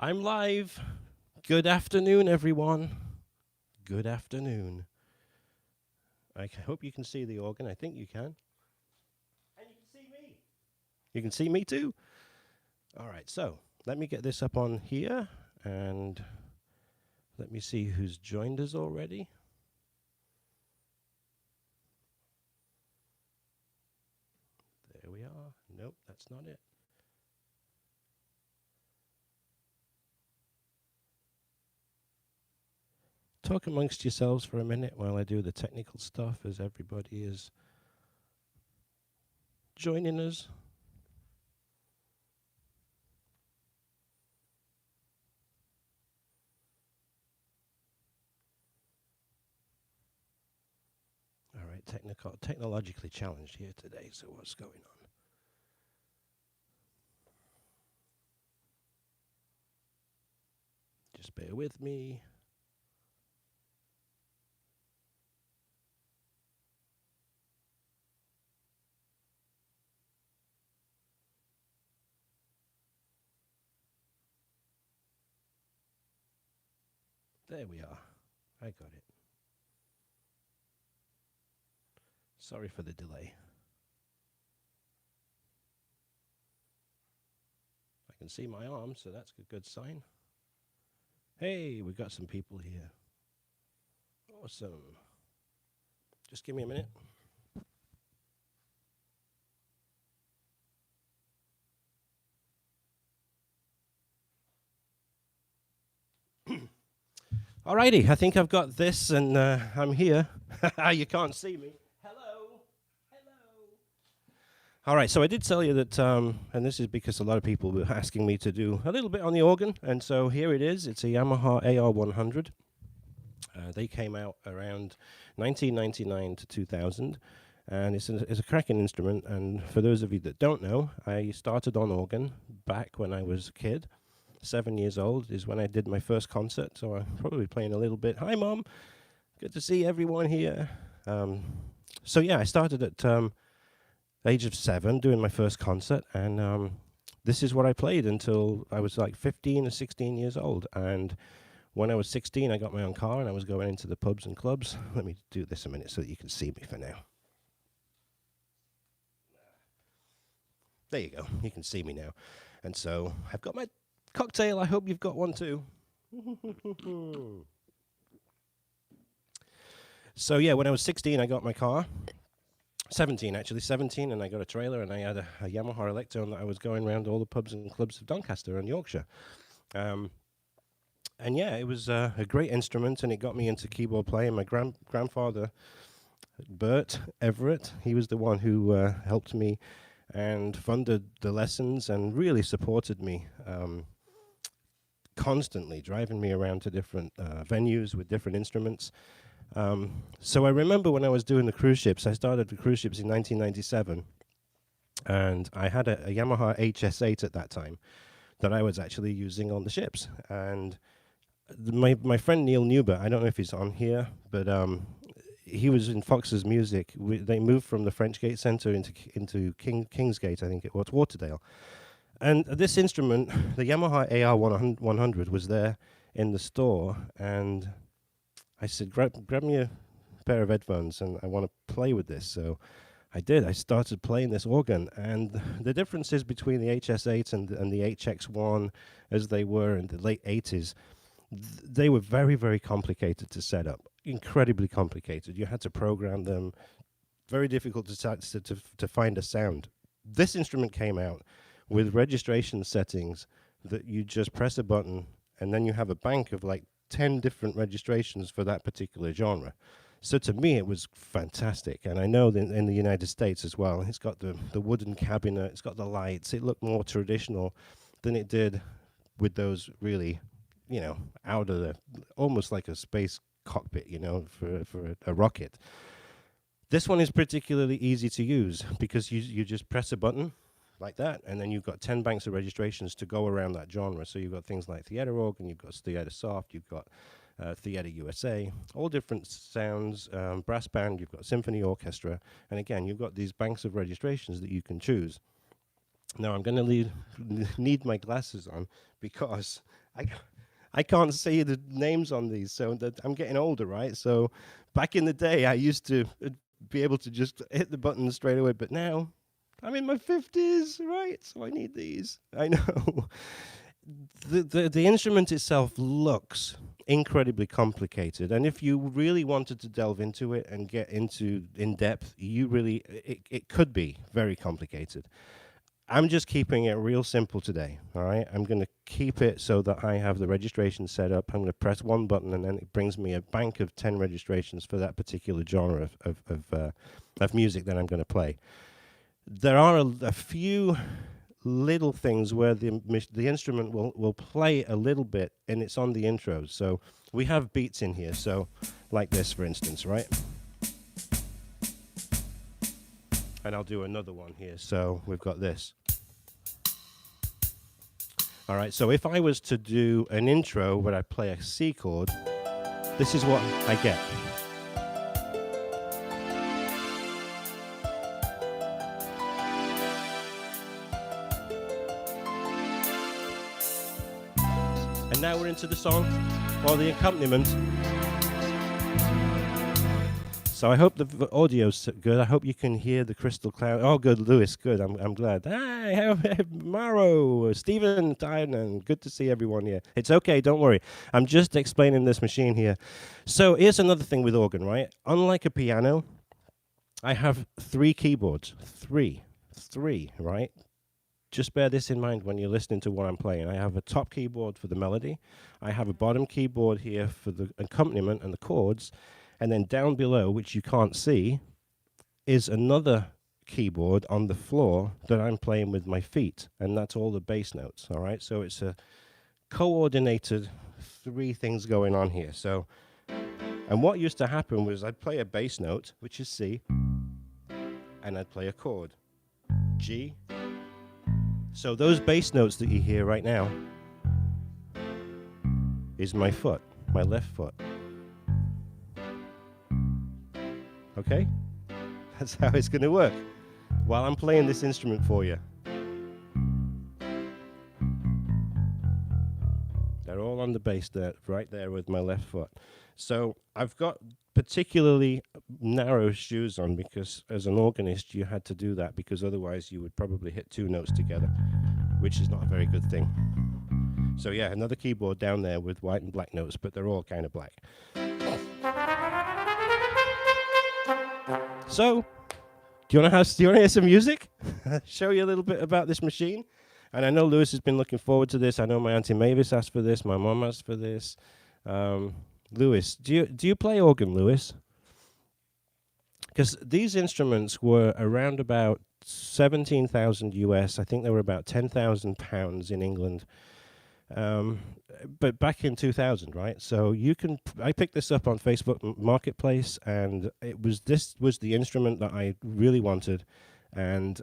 I'm live. Good afternoon, everyone. Good afternoon. I hope you can see the organ. I think you can. And you can see me. You can see me too. All right, so let me get this up on here and let me see who's joined us already. There we are. Nope, that's not it. Talk amongst yourselves for a minute while I do the technical stuff as everybody is joining us. All right, technologically challenged here today, so what's going on? Just bear with me. There we are. I got it. Sorry for the delay. I can see my arm, so that's a good sign. Hey, we've got some people here. Awesome. Just give me a minute. Alrighty, I think I've got this, and I'm here. You can't see me. Hello. Hello. All right, so I did tell you that, and this is because a lot of people were asking me to do a little bit on the organ, and so here it is. It's a Yamaha AR100. They came out around 1999 to 2000, and it's a cracking instrument. And for those of you that don't know, I started on organ back when I was a kid. 7 years old is when I did my first concert, so I'm probably playing a little bit. Hi, Mom. Good to see everyone here. So yeah, I started at the age of 7 doing my first concert, and this is what I played until I was like 15 or 16 years old. And when I was 16, I got my own car, and I was going into the pubs and clubs. Let me do this a minute so that you can see me for now. There you go. You can see me now. And so I've got my cocktail. I hope you've got one too. So yeah, when I was 16, I got my car. 17, actually, 17, and I got a trailer, and I had a Yamaha Electone that I was going around all the pubs and clubs of Doncaster and Yorkshire. And yeah, it was a great instrument, and it got me into keyboard playing. My grandfather, Bert Everett, he was the one who helped me and funded the lessons and really supported me constantly, driving me around to different venues with different instruments. So I remember when I was doing the cruise ships, I started the cruise ships in 1997, and I had a Yamaha HS8 at that time that I was actually using on the ships. And my friend Neil Newbert, I don't know if he's on here, but he was in Fox's Music. They moved from the French Gate Centre into Kingsgate, I think it was, Waterdale. And this instrument, the Yamaha AR100, was there in the store, and I said, grab me a pair of headphones, and I want to play with this. So I did. I started playing this organ, and the differences between the HS8 and the HX1, as they were in the late 80s, they were very, very complicated to set up, incredibly complicated. You had to program them, very difficult to find a sound. This instrument came out with registration settings that you just press a button, and then you have a bank of like 10 different registrations for that particular genre. So to me, it was fantastic. And I know that in the United States as well, it's got the wooden cabinet, it's got the lights. It looked more traditional than it did with those really, you know, out of the, almost like a space cockpit, you know, for a rocket. This one is particularly easy to use because you just press a button like that, and then you've got 10 banks of registrations to go around that genre. So you've got things like theater organ, you've got theater soft, you've got theater USA, all different sounds, brass band, you've got symphony, orchestra, and again, you've got these banks of registrations that you can choose. Now I'm going to need my glasses on because I, I can't see the names on these, so that I'm getting older, right? So back in the day, I used to be able to just hit the button straight away, but now I'm in my 50s, right? So I need these. I know. The instrument itself looks incredibly complicated, and if you really wanted to delve into it and get into in depth, it could be very complicated. I'm just keeping it real simple today, all right? I'm going to keep it so that I have the registration set up. I'm going to press one button, and then it brings me a bank of 10 registrations for that particular genre of music that I'm going to play. There are a few little things where the instrument will play a little bit, and it's on the intros. So we have beats in here, so like this, for instance, right? And I'll do another one here. So we've got this. All right, so if I was to do an intro where I play a C chord, this is what I get. And now we're into the song or the accompaniment. So I hope the audio's good. I hope you can hear the crystal cloud. Oh, good, Lewis. Good. I'm glad. Hi, Maro, Stephen, Tynan. Good to see everyone here. It's okay. Don't worry. I'm just explaining this machine here. So here's another thing with organ, right? Unlike a piano, I have 3 keyboards. Three, right? Just bear this in mind when you're listening to what I'm playing. I have a top keyboard for the melody. I have a bottom keyboard here for the accompaniment and the chords. And then down below, which you can't see, is another keyboard on the floor that I'm playing with my feet. And that's all the bass notes, all right? So it's a coordinated 3 things going on here. So, and what used to happen was I'd play a bass note, which is C, and I'd play a chord, G. So those bass notes that you hear right now is my foot, my left foot. Okay? That's how it's going to work while I'm playing this instrument for you. They're all on the bass there, right there with my left foot. So I've got particularly narrow shoes on because as an organist you had to do that because otherwise you would probably hit 2 notes together, which is not a very good thing. So yeah, another keyboard down there with white and black notes, but they're all kind of black. So, do you want to hear some music? Show you a little bit about this machine. And I know Lewis has been looking forward to this. I know my Auntie Mavis asked for this. My mom asked for this. Lewis, do you play organ, Lewis? Because these instruments were around about 17,000 US. I think they were about 10,000 pounds in England. But back in 2000, right? So you can, I picked this up on Facebook Marketplace, and this was the instrument that I really wanted, and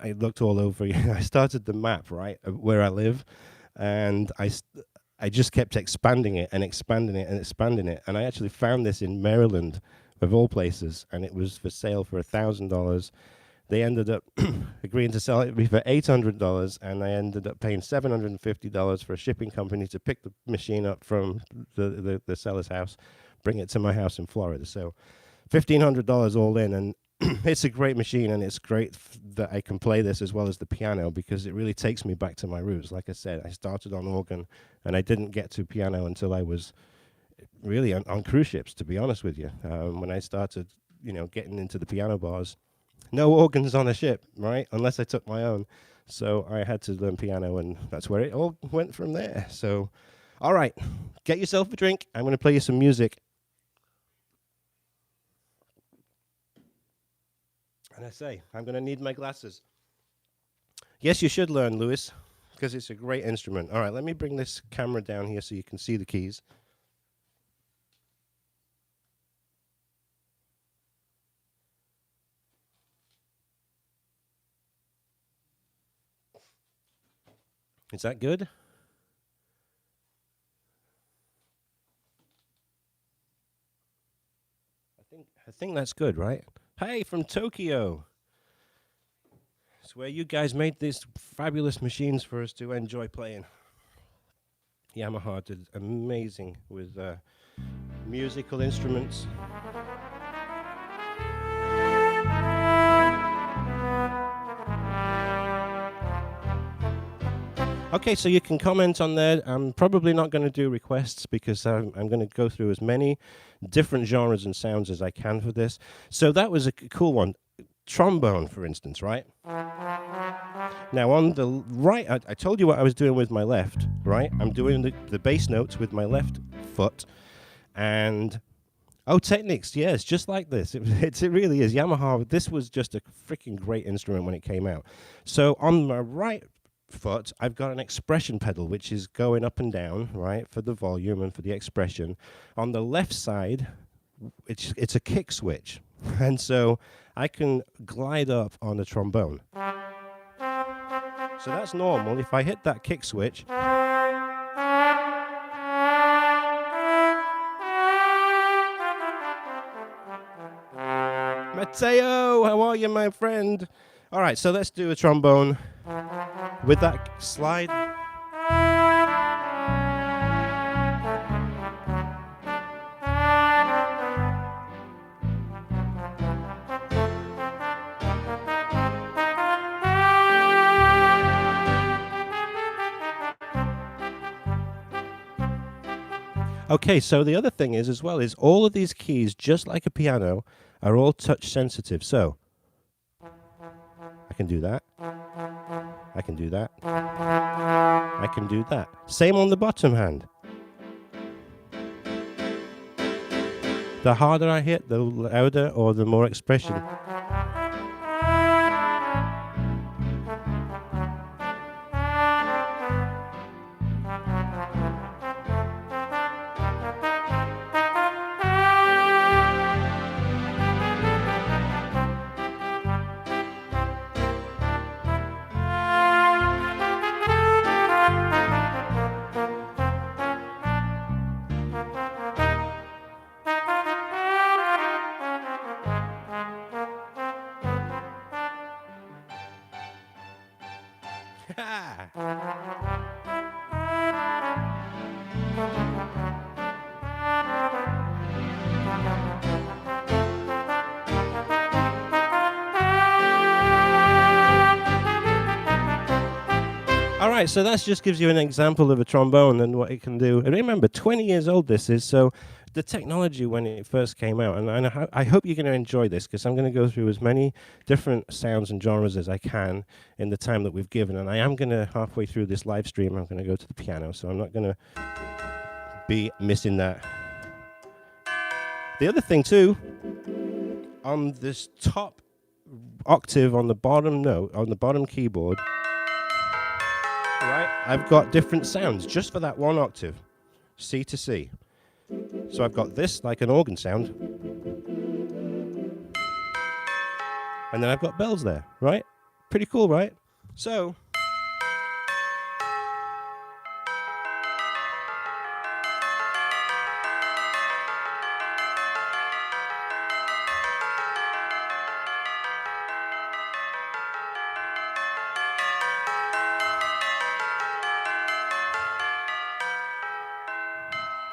I looked all over. I started the map, right, of where I live, and I just kept expanding it and expanding it and expanding it, and I actually found this in Maryland, of all places, and it was for sale for $1,000. They ended up agreeing to sell it for $800, and I ended up paying $750 for a shipping company to pick the machine up from the seller's house, bring it to my house in Florida. So $1,500 all in, and it's a great machine, and it's great that I can play this as well as the piano because it really takes me back to my roots. Like I said, I started on organ, and I didn't get to piano until I was really on cruise ships, to be honest with you. When I started, getting into the piano bars, no organs on a ship, right? Unless I took my own. So I had to learn piano, and that's where it all went from there. So, all right, get yourself a drink. I'm going to play you some music. And I say, I'm going to need my glasses. Yes, you should learn, Lewis, because it's a great instrument. All right, let me bring this camera down here so you can see the keys. Is that good? I think that's good, right? Hey, from Tokyo. It's where you guys made these fabulous machines for us to enjoy playing. Yamaha did amazing with musical instruments. Okay, so you can comment on there. I'm probably not going to do requests because I'm going to go through as many different genres and sounds as I can for this. So that was a cool one. Trombone, for instance, right? Now on the right, I told you what I was doing with my left, right? I'm doing the bass notes with my left foot. And, oh, Technics, yes, just like this. It really is. Yamaha, this was just a freaking great instrument when it came out. So on my right foot, I've got an expression pedal, which is going up and down, right, for the volume and for the expression. On the left side, it's a kick switch. And so I can glide up on the trombone. So that's normal. If I hit that kick switch, Matteo, how are you, my friend? All right, so let's do a trombone with that slide. Okay, so the other thing is as well is all of these keys, just like a piano, are all touch sensitive. So I can do that. I can do that. I can do that. Same on the bottom hand. The harder I hit, the louder or the more expression. All right, so that just gives you an example of a trombone and what it can do. And remember, 20 years old this is, so the technology when it first came out, and I hope you're going to enjoy this because I'm going to go through as many different sounds and genres as I can in the time that we've given. And I am going to, halfway through this live stream, I'm going to go to the piano, so I'm not going to be missing that. The other thing, too, on this top octave on the bottom note, on the bottom keyboard, right, I've got different sounds just for that one octave, C to C. So I've got this like an organ sound, and then I've got bells there, right? Pretty cool, right? So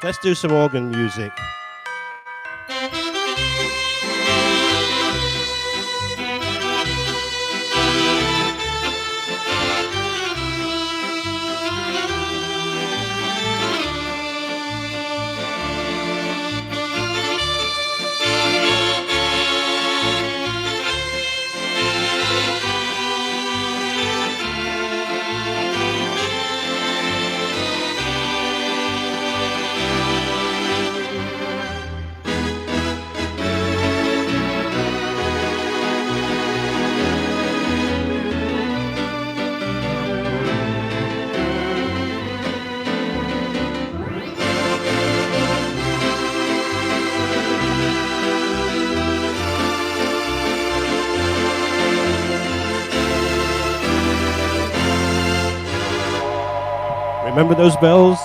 let's do some organ music. Remember those bells?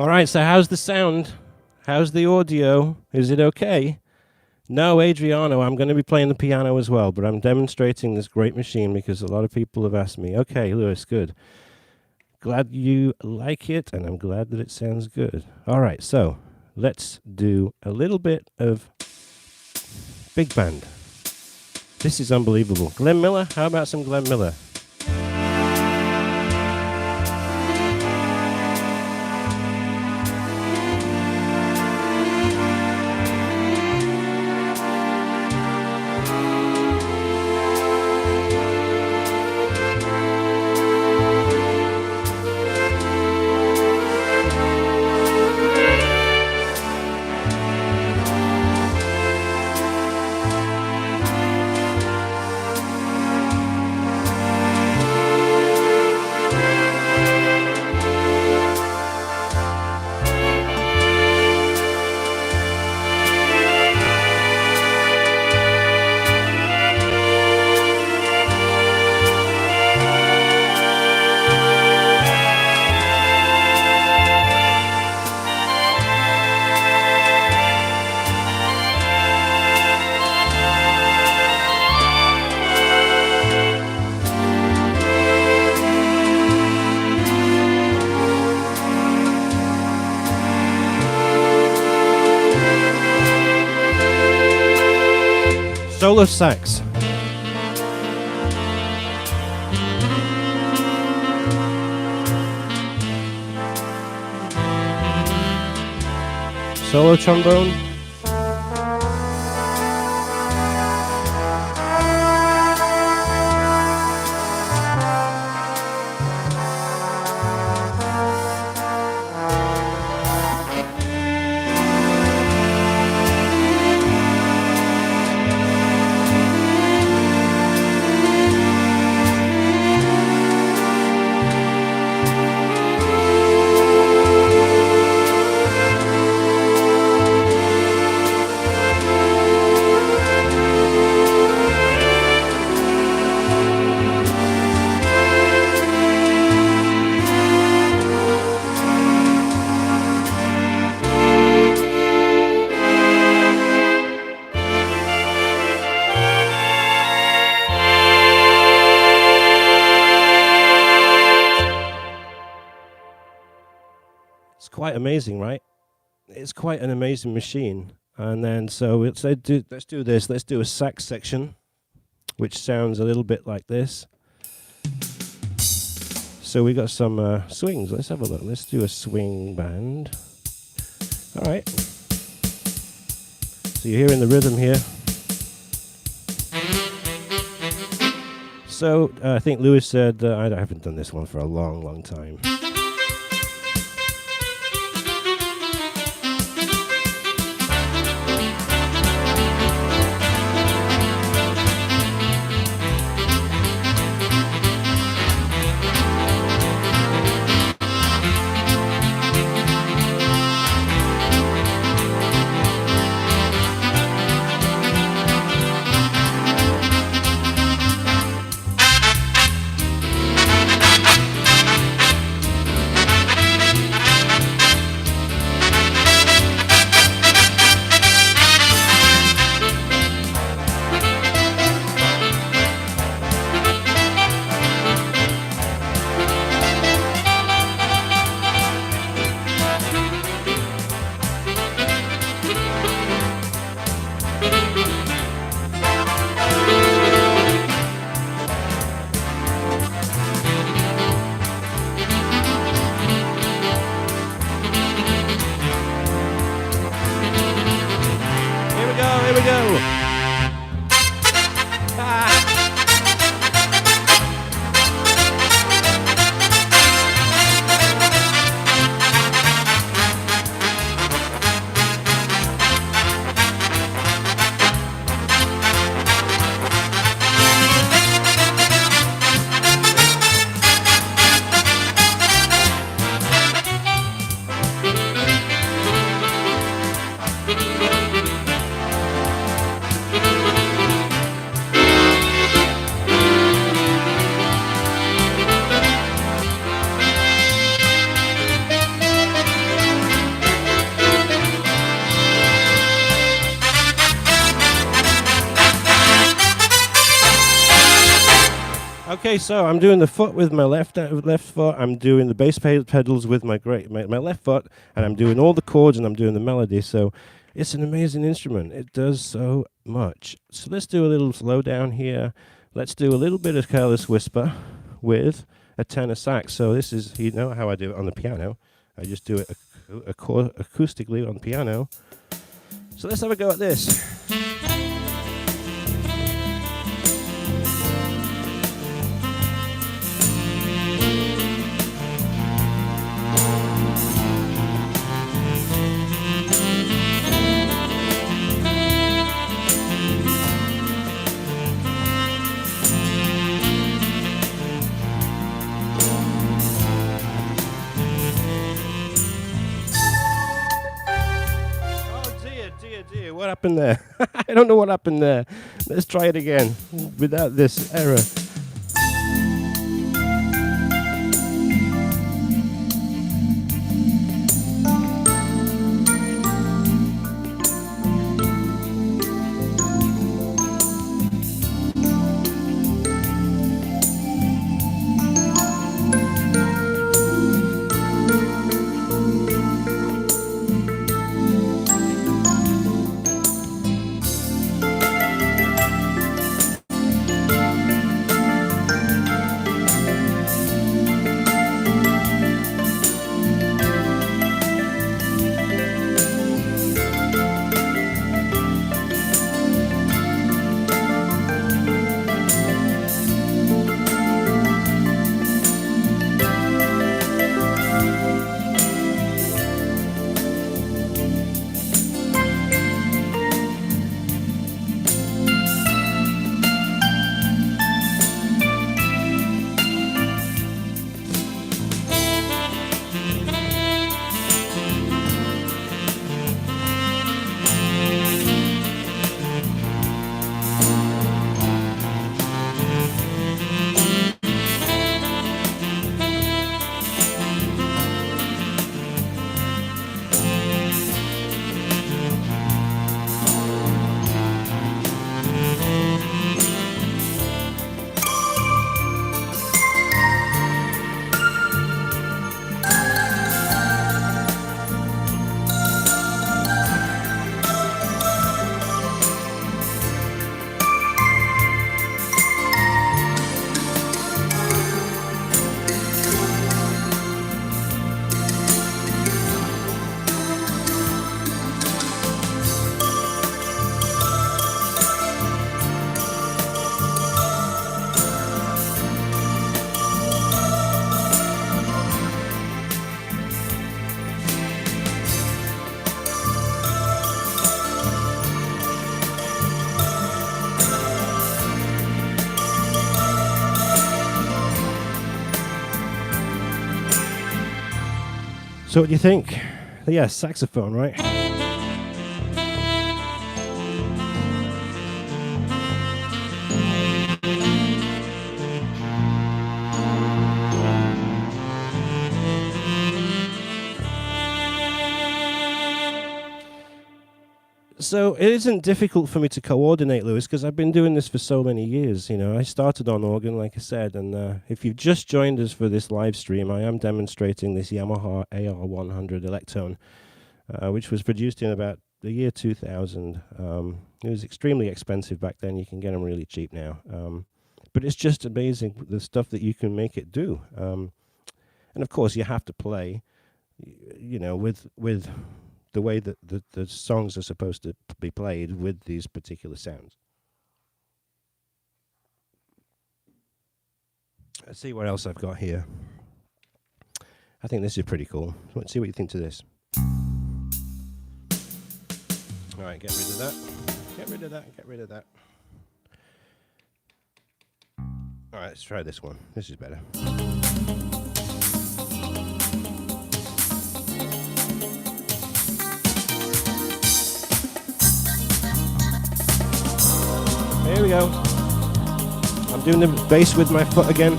All right, so how's the sound? How's the audio? Is it okay? No, Adriano, I'm going to be playing the piano as well, but I'm demonstrating this great machine because a lot of people have asked me. Okay, Lewis, good. Glad you like it, and I'm glad that it sounds good. All right, so let's do a little bit of big band. This is unbelievable. Glenn Miller, how about some Glenn Miller? Solo sax. Solo trombone. Quite amazing, right? It's quite an amazing machine. And then so let's do this. Let's do a sax section, which sounds a little bit like this. So we got some swings. Let's have a look. Let's do a swing band. All right. So you're hearing the rhythm here. So I think Lewis said I haven't done this one for a long, long time. Okay, so I'm doing the foot with my left foot. I'm doing the bass pedals with my left foot, and I'm doing all the chords and I'm doing the melody. So it's an amazing instrument. It does so much. So let's do a little slow down here. Let's do a little bit of Careless Whisper with a tenor sax. So this is, you know how I do it on the piano. I just do it acoustically on the piano. So let's have a go at this. What happened there? I don't know what happened there. Let's try it again without this error. So what do you think? Yeah, saxophone, right? So it isn't difficult for me to coordinate, Lewis, because I've been doing this for so many years. You know, I started on organ, like I said, and if you've just joined us for this live stream, I am demonstrating this Yamaha AR100 Electone, which was produced in about the year 2000. It was extremely expensive back then. You can get them really cheap now. But it's just amazing the stuff that you can make it do. And of course, you have to play, you know, with the way that the songs are supposed to be played with these particular sounds. Let's see what else I've got here. I think this is pretty cool. Let's see what you think to this. All right, get rid of that. Get rid of that. Get rid of that. All right, let's try this one. This is better. Here we go. I'm doing the bass with my foot again.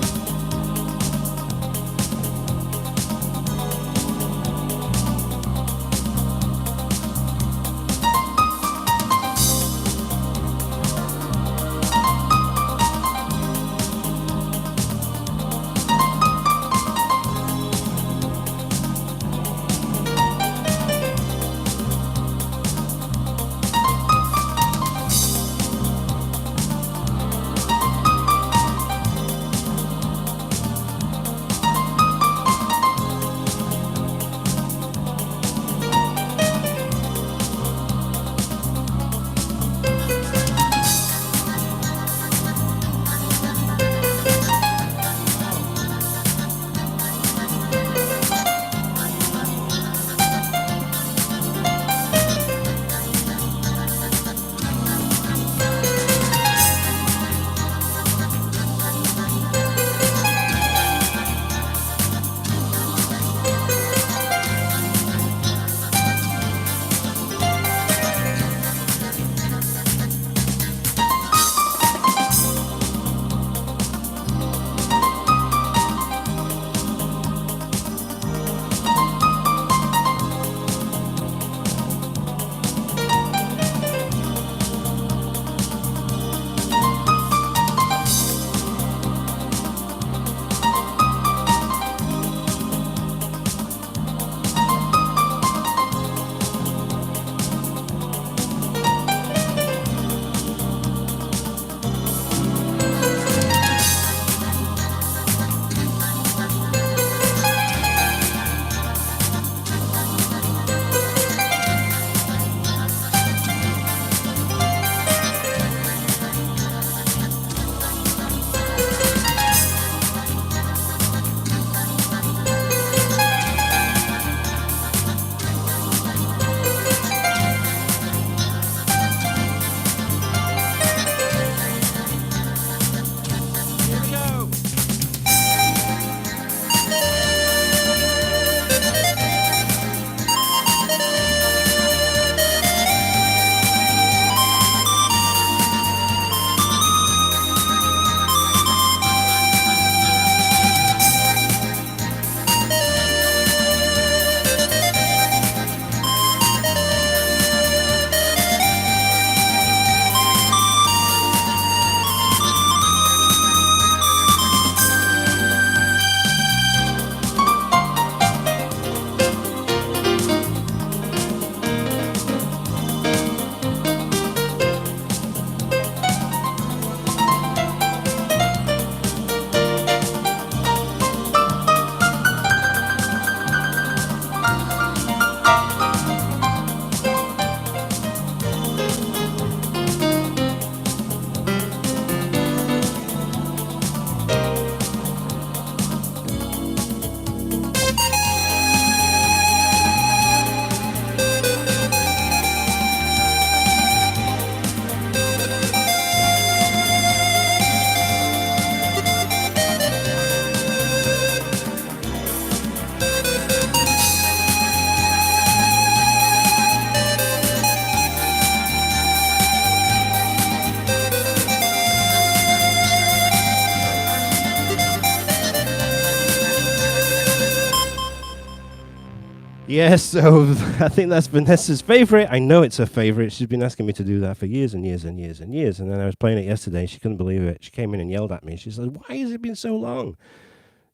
Yes, so I think that's Vanessa's favorite. I know it's her favorite. She's been asking me to do that for years and years and years and years. And then I was playing it yesterday. She couldn't believe it. She came in and yelled at me. She said, "Why has it been so long?"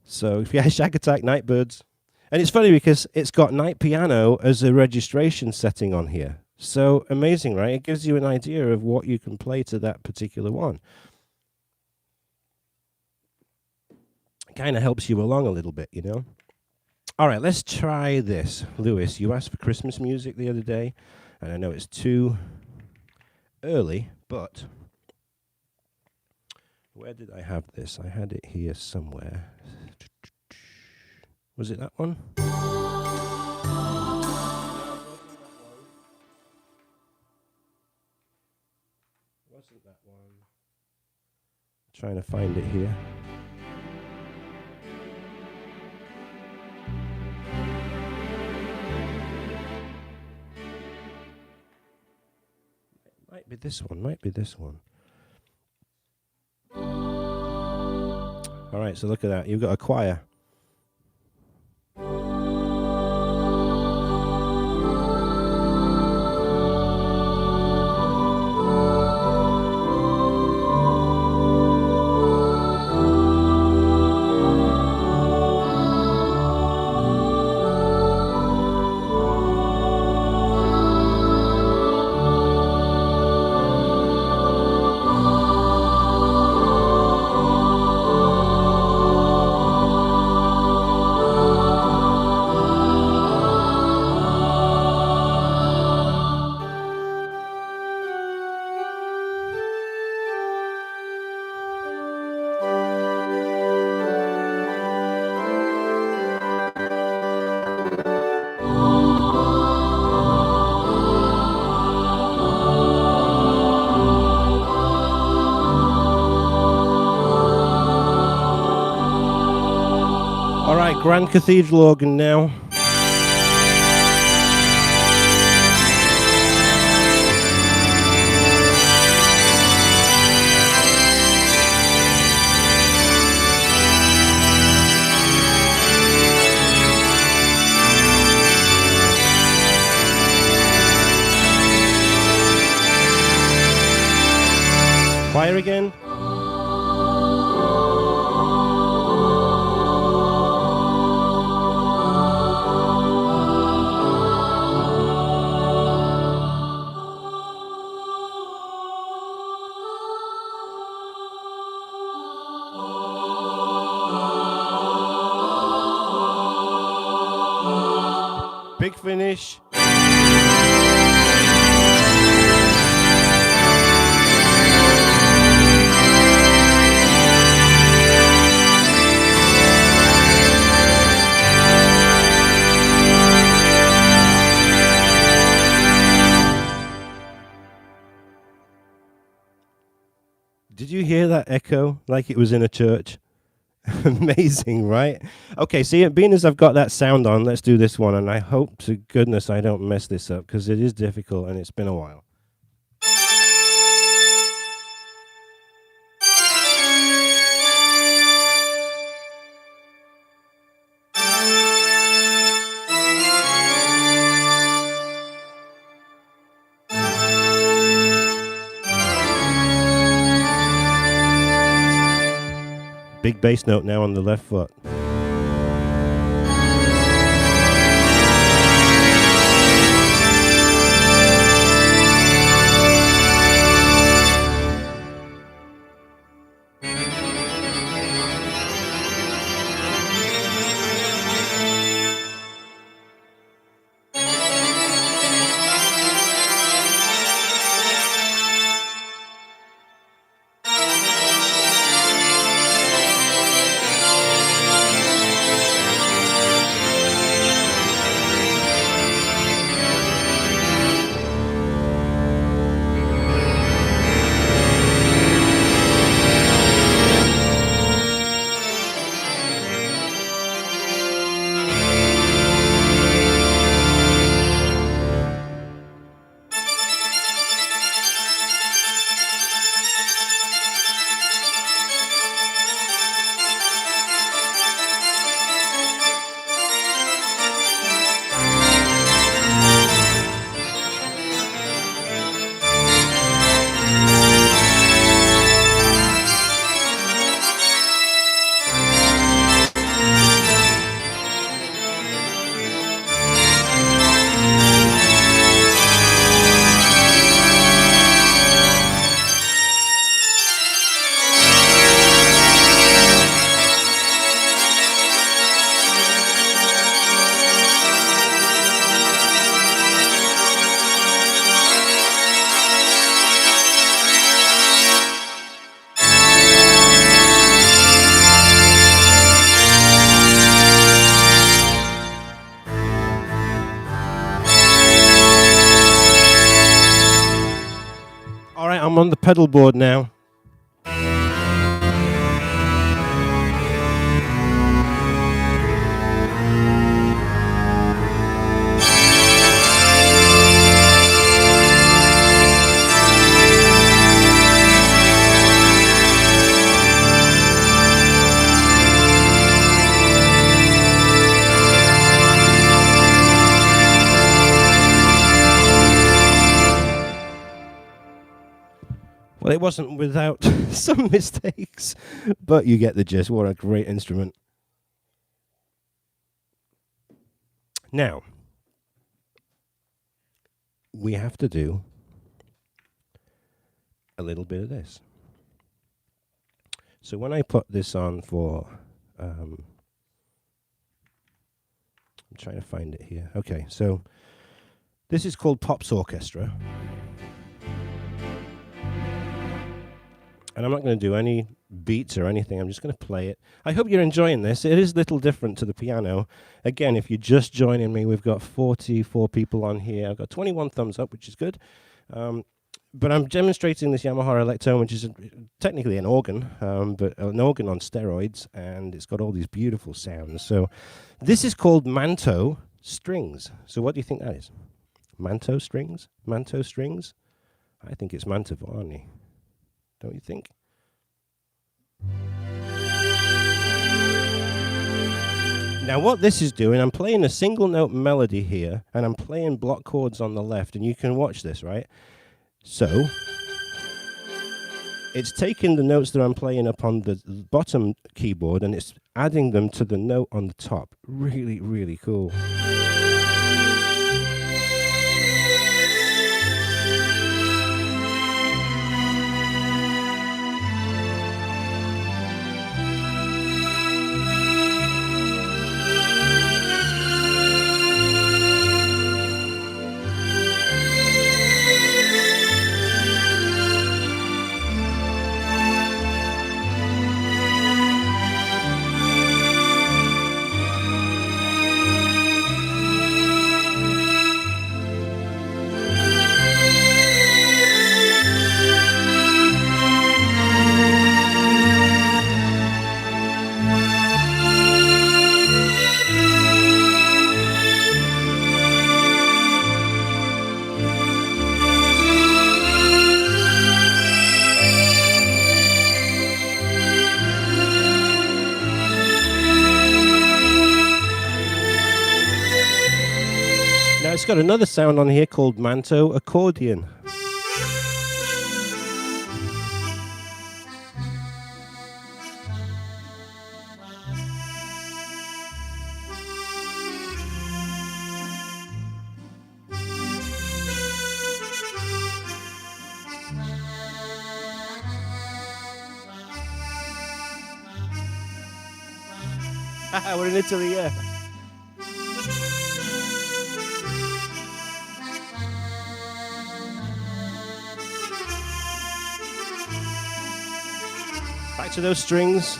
So yeah, Shack Attack Nightbirds. And it's funny because it's got night piano as a registration setting on here. So amazing, right? It gives you an idea of what you can play to that particular one. It kind of helps you along a little bit, you know? All right, let's try this. Lewis, you asked for Christmas music the other day, and I know it's too early, but where did I have this? I had it here somewhere. Was it that one? Wasn't that one? Trying to find it here. Might be this one, might be this one. All right, so look at that. You've got a choir. Grand Cathedral organ now. Choir again. Big finish. Did you hear that echo like it was in a church? Amazing, right? Okay, see, being as I've got that sound on, let's do this one, and I hope to goodness I don't mess this up, because it is difficult and it's been a while. Big bass note now on the left foot. I'm on the pedal board now. Well, it wasn't without some mistakes, but you get the gist. What a great instrument. Now, we have to do a little bit of this. So when I put this on for, I'm trying to find it here. Okay, so this is called Pop's Orchestra. And I'm not going to do any beats or anything. I'm just going to play it. I hope you're enjoying this. It is a little different to the piano. Again, if you're just joining me, we've got 44 people on here. I've got 21 thumbs up, which is good. But I'm demonstrating this Yamaha Electone, which is technically an organ, but an organ on steroids, and it's got all these beautiful sounds. So this is called Manto Strings. So what do you think that is? Manto Strings? Manto Strings? I think it's Mantovani. Don't you think? Now what this is doing, I'm playing a single note melody here, and I'm playing block chords on the left, and you can watch this, right? So, it's taking the notes that I'm playing up on the bottom keyboard, and it's adding them to the note on the top. Really, really cool. It's got another sound on here called Manto accordion. We're in Italy, yeah. Back to those strings.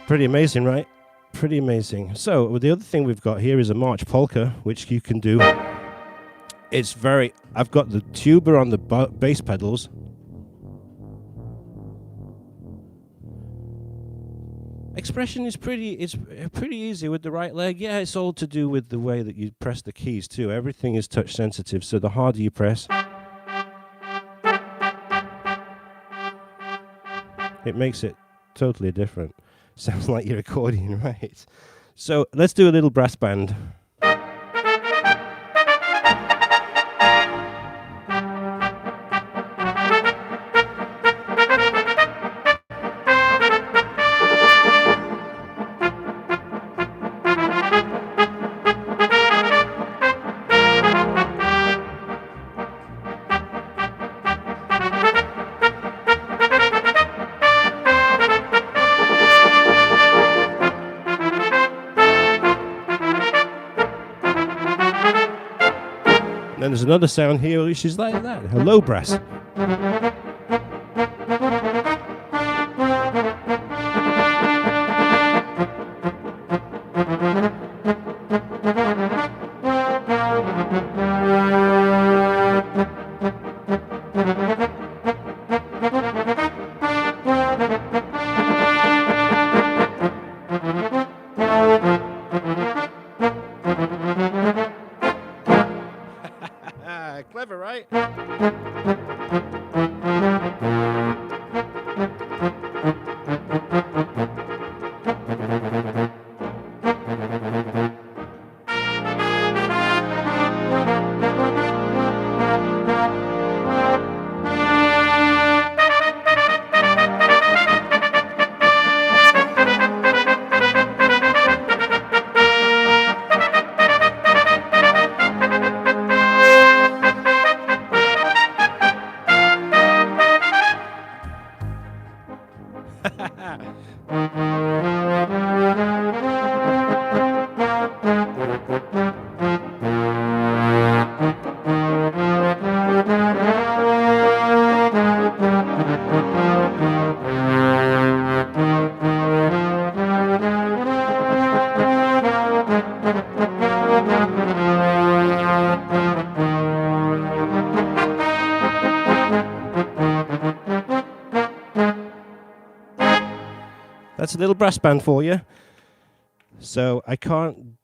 Pretty amazing, right? Pretty amazing. So the other thing we've got here is a march polka, which you can do. It's very, I've got the tuba on the bass pedals. Expression is pretty easy with the right leg. Yeah, it's all to do with the way that you press the keys too. Everything is touch sensitive, so the harder you press, it makes it totally different. Sounds like your accordion, right? So let's do a little brass band. There's another sound here which is like that, a low brass. Clever, right? That's a little brass band for you. So I can't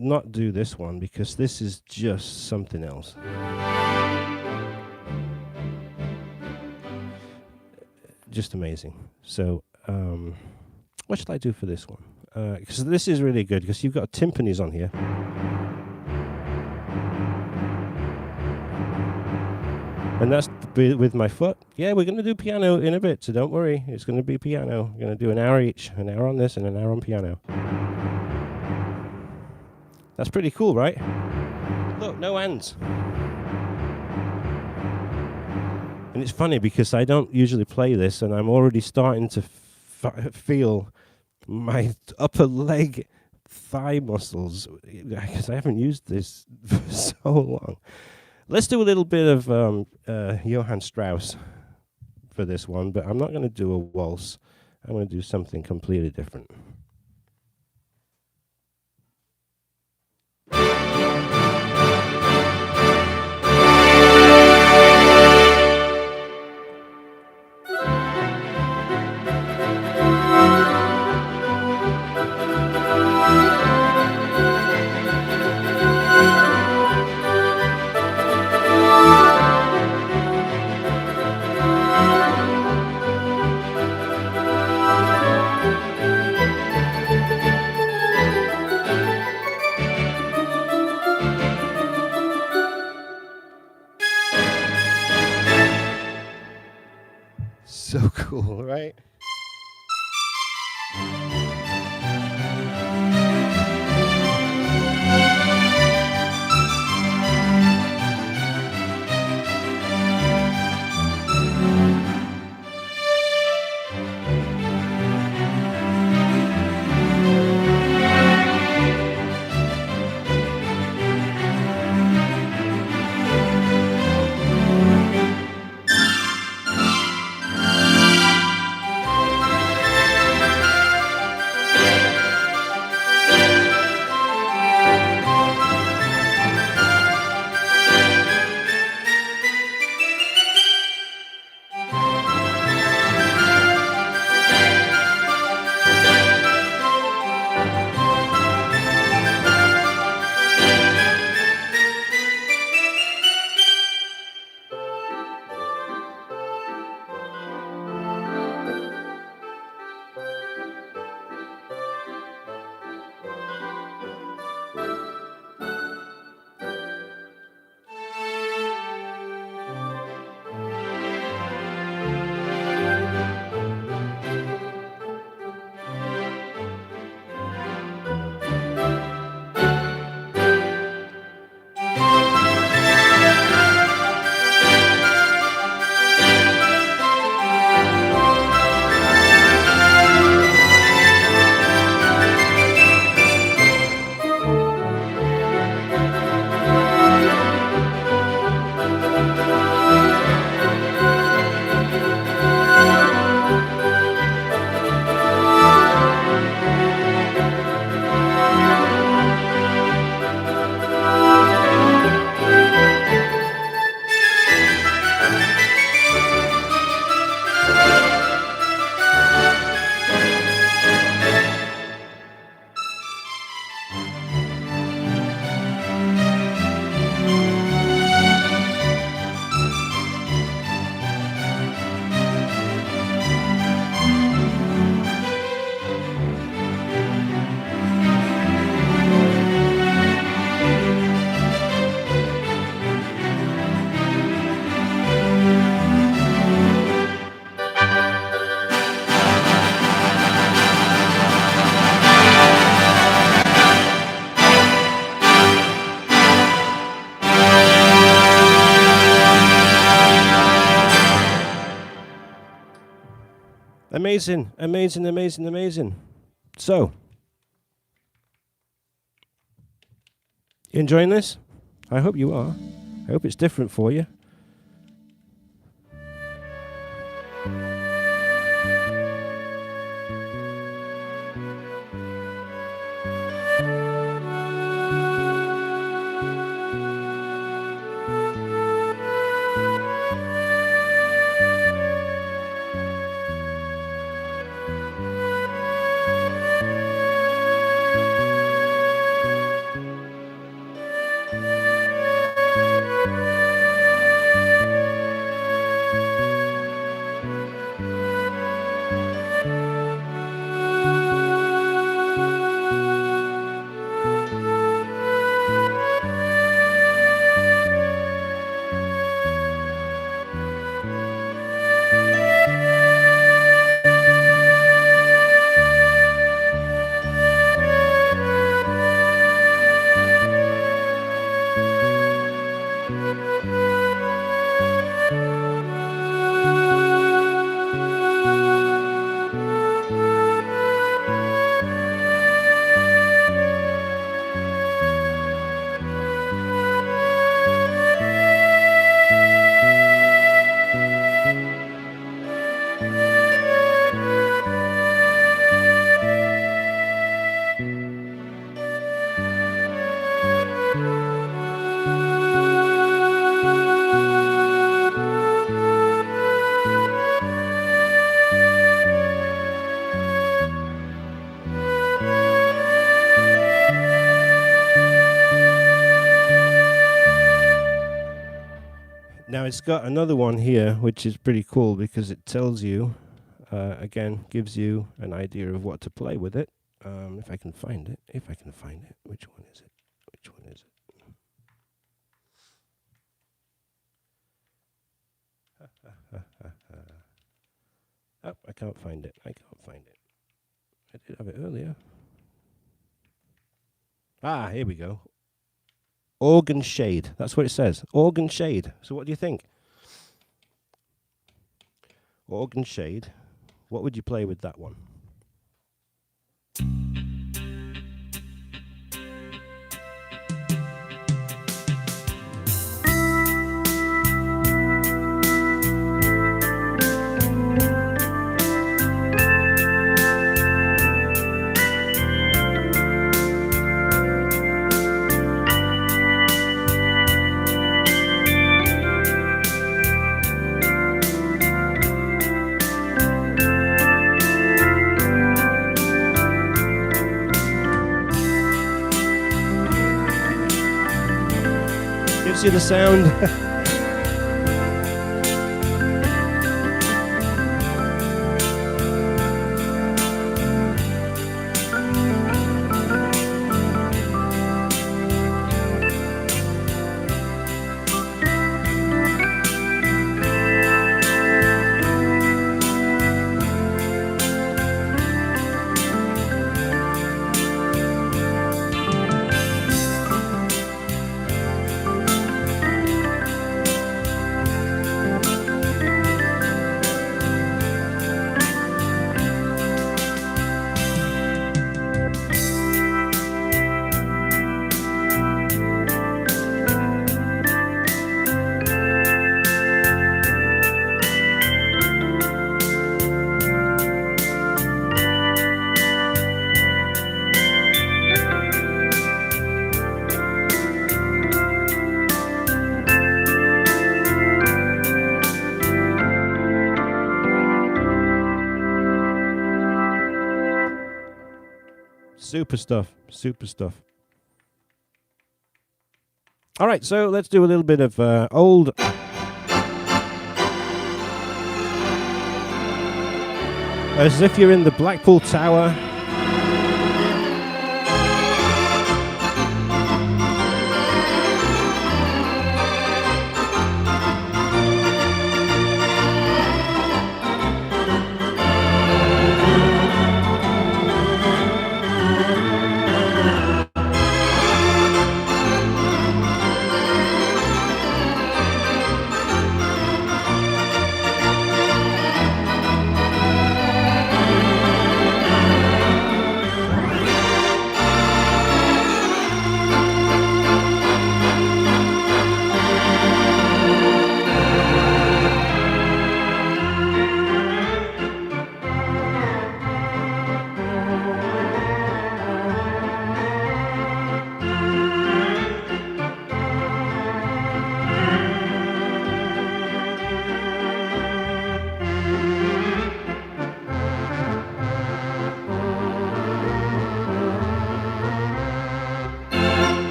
not do this one because this is just something else. Just amazing. So what should I do for this one? Because this is really good because you've got timpanis on here. And that's with my foot. Yeah, we're going to do piano in a bit, so don't worry. It's going to be piano. We're going to do an hour each. An hour on this and an hour on piano. That's pretty cool, right? Look, no hands. And it's funny because I don't usually play this, and I'm already starting to feel my upper leg thigh muscles because I haven't used this for so long. Let's do a little bit of Johann Strauss for this one, but I'm not going to do a waltz. I'm going to do something completely different. So cool, right? Amazing, amazing, amazing, amazing. So, you enjoying this? I hope you are. I hope it's different for you. Now it's got another one here, which is pretty cool because it tells you, again, gives you an idea of what to play with it. If I can find it, which one is it? Oh, I can't find it. I did have it earlier. Ah, here we go. Organ shade. That's what it says. Organ shade. So what do you think? Organ shade. What would you play with that one? See the sound. Super stuff, super stuff. All right, so let's do a little bit of old. As if you're in the Blackpool Tower.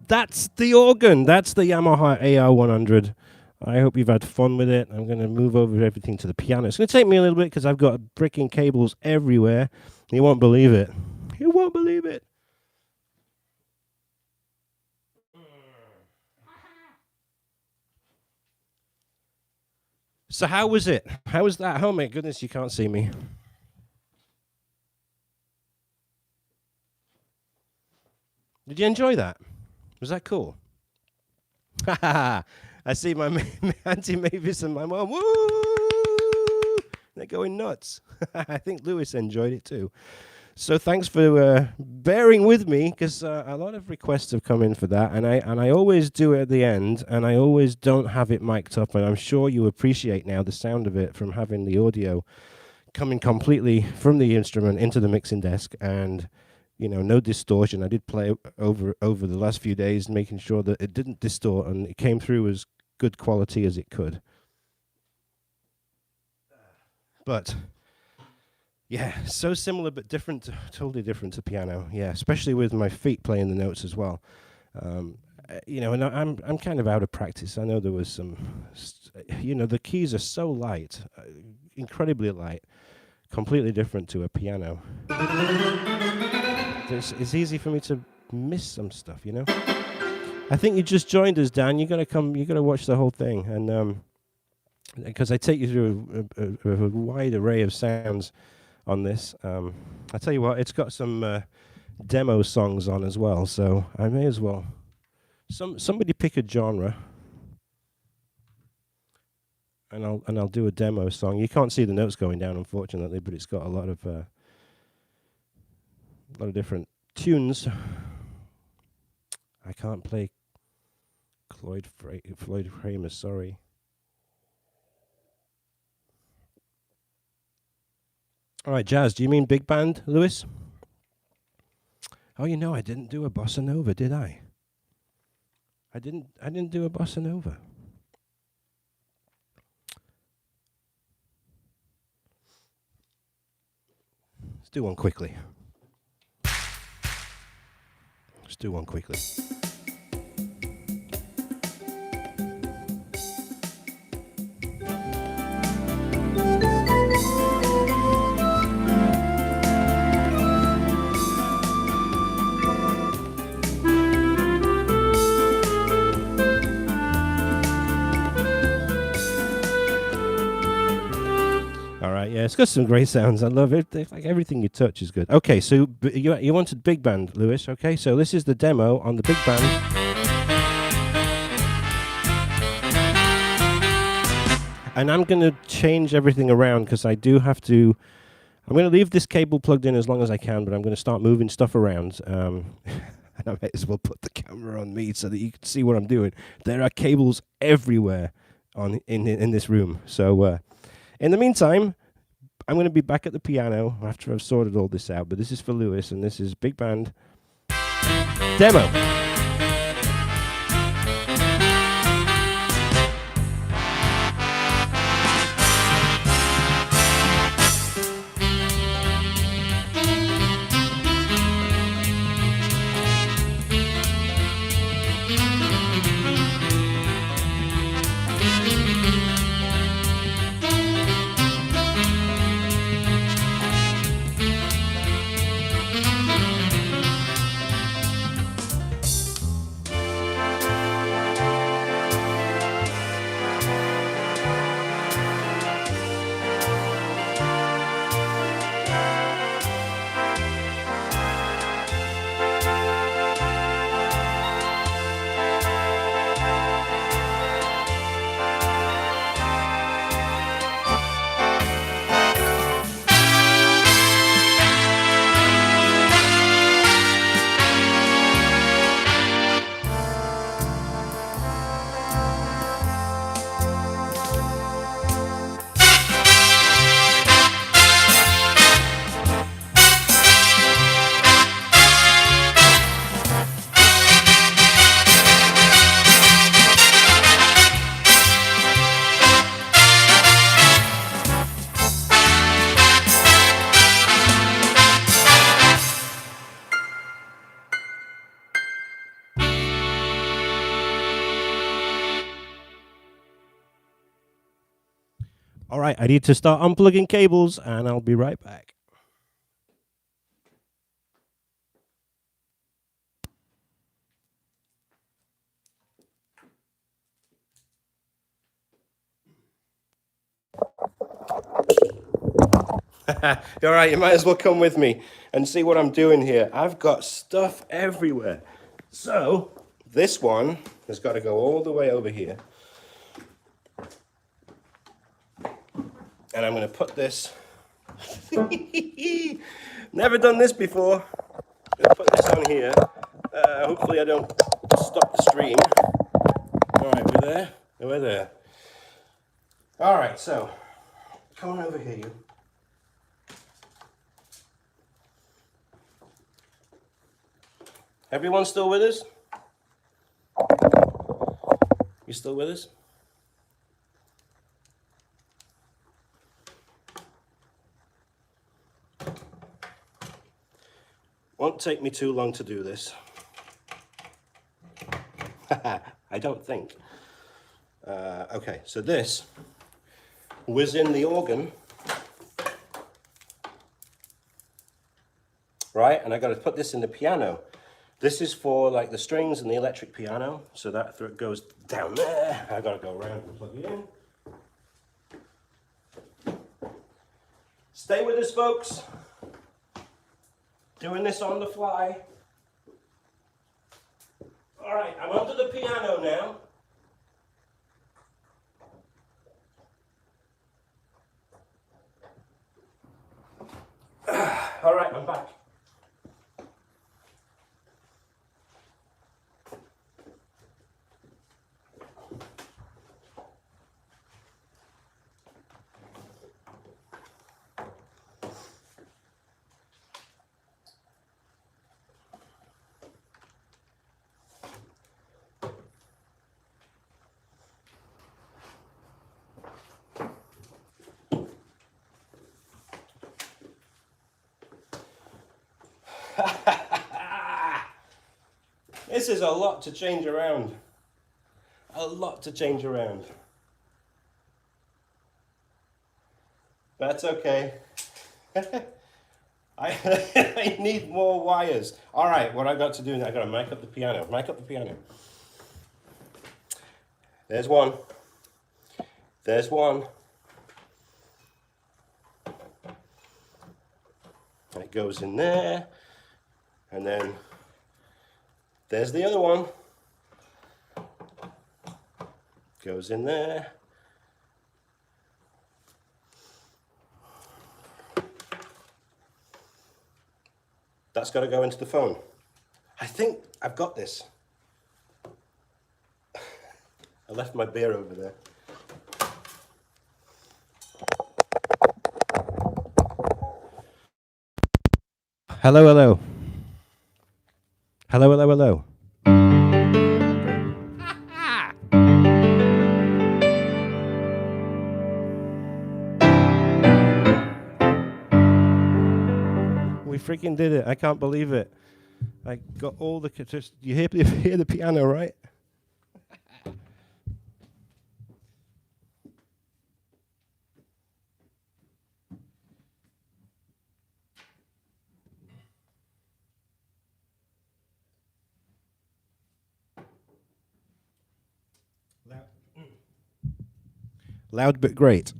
that's the organ. That's the Yamaha AR100. I hope you've had fun with it. I'm going to move over everything to the piano. It's going to take me a little bit because I've got bricking cables everywhere. You won't believe it. You won't believe it. So how was it? How was that? Oh my goodness, you can't see me. Did you enjoy that? Was that cool? I see my Auntie Mavis and my mom. Woo! They're going nuts. I think Lewis enjoyed it too. So thanks for bearing with me, because a lot of requests have come in for that, and I always do it at the end, and I always don't have it mic'd up, and I'm sure you appreciate now the sound of it from having the audio coming completely from the instrument into the mixing desk, and you know, no distortion. I did play over the last few days, making sure that it didn't distort, and it came through as good quality as it could. But yeah, so similar but different, totally different to piano. Yeah, especially with my feet playing the notes as well. You know, and I'm kind of out of practice. I know there was some, you know, the keys are so light, incredibly light, completely different to a piano. It's easy for me to miss some stuff, you know. I think you just joined us, Dan. You gotta watch the whole thing, and because I take you through a wide array of sounds on this. I tell you what, it's got some demo songs on as well, so I may as well. Somebody pick a genre, and I'll do a demo song. You can't see the notes going down, unfortunately, but it's got a lot of different tunes. I can't play Floyd Kramer, sorry. All right, jazz. Do you mean big band, Lewis? Oh, you know, I didn't do a bossa nova, did I? I didn't do a bossa nova. Let's do one quickly. Let's do one quickly. Yeah, it's got some great sounds. I love it. Like everything you touch is good. Okay, so you wanted big band, Lewis. Okay, so this is the demo on the big band. And I'm going to change everything around because I do have to. I'm going to leave this cable plugged in as long as I can, but I'm going to start moving stuff around. And I might as well put the camera on me so that you can see what I'm doing. There are cables everywhere in this room. So in the meantime, I'm going to be back at the piano after I've sorted all this out, but this is for Lewis, and this is big band demo. All right, I need to start unplugging cables, and I'll be right back. All right, you might as well come with me and see what I'm doing here. I've got stuff everywhere. So this one has got to go all the way over here. And I'm going to put this, never done this before. I'm going to put this on here. Hopefully I don't stop the stream. All right, we're there. We're there. All right, so come on over here, you. Everyone still with us? You still with us? Won't take me too long to do this. I don't think. Okay, so this was in the organ, right? And I got to put this in the piano. This is for like the strings and the electric piano, so that goes down there. I got to go around and plug it in. Stay with us, folks. Doing this on the fly. All right, I'm onto the piano now. All right, I'm back. This is a lot to change around. A lot to change around. That's okay. I need more wires. All right, what I got to do now, I got to mic up the piano. Mic up the piano. There's one. There's one. And it goes in there. And then there's the other one. Goes in there. That's got to go into the phone. I think I've got this. I left my beer over there. Hello, hello. Hello, hello, hello. We freaking did it. I can't believe it. I got all the... You hear the piano, right? Loud but great.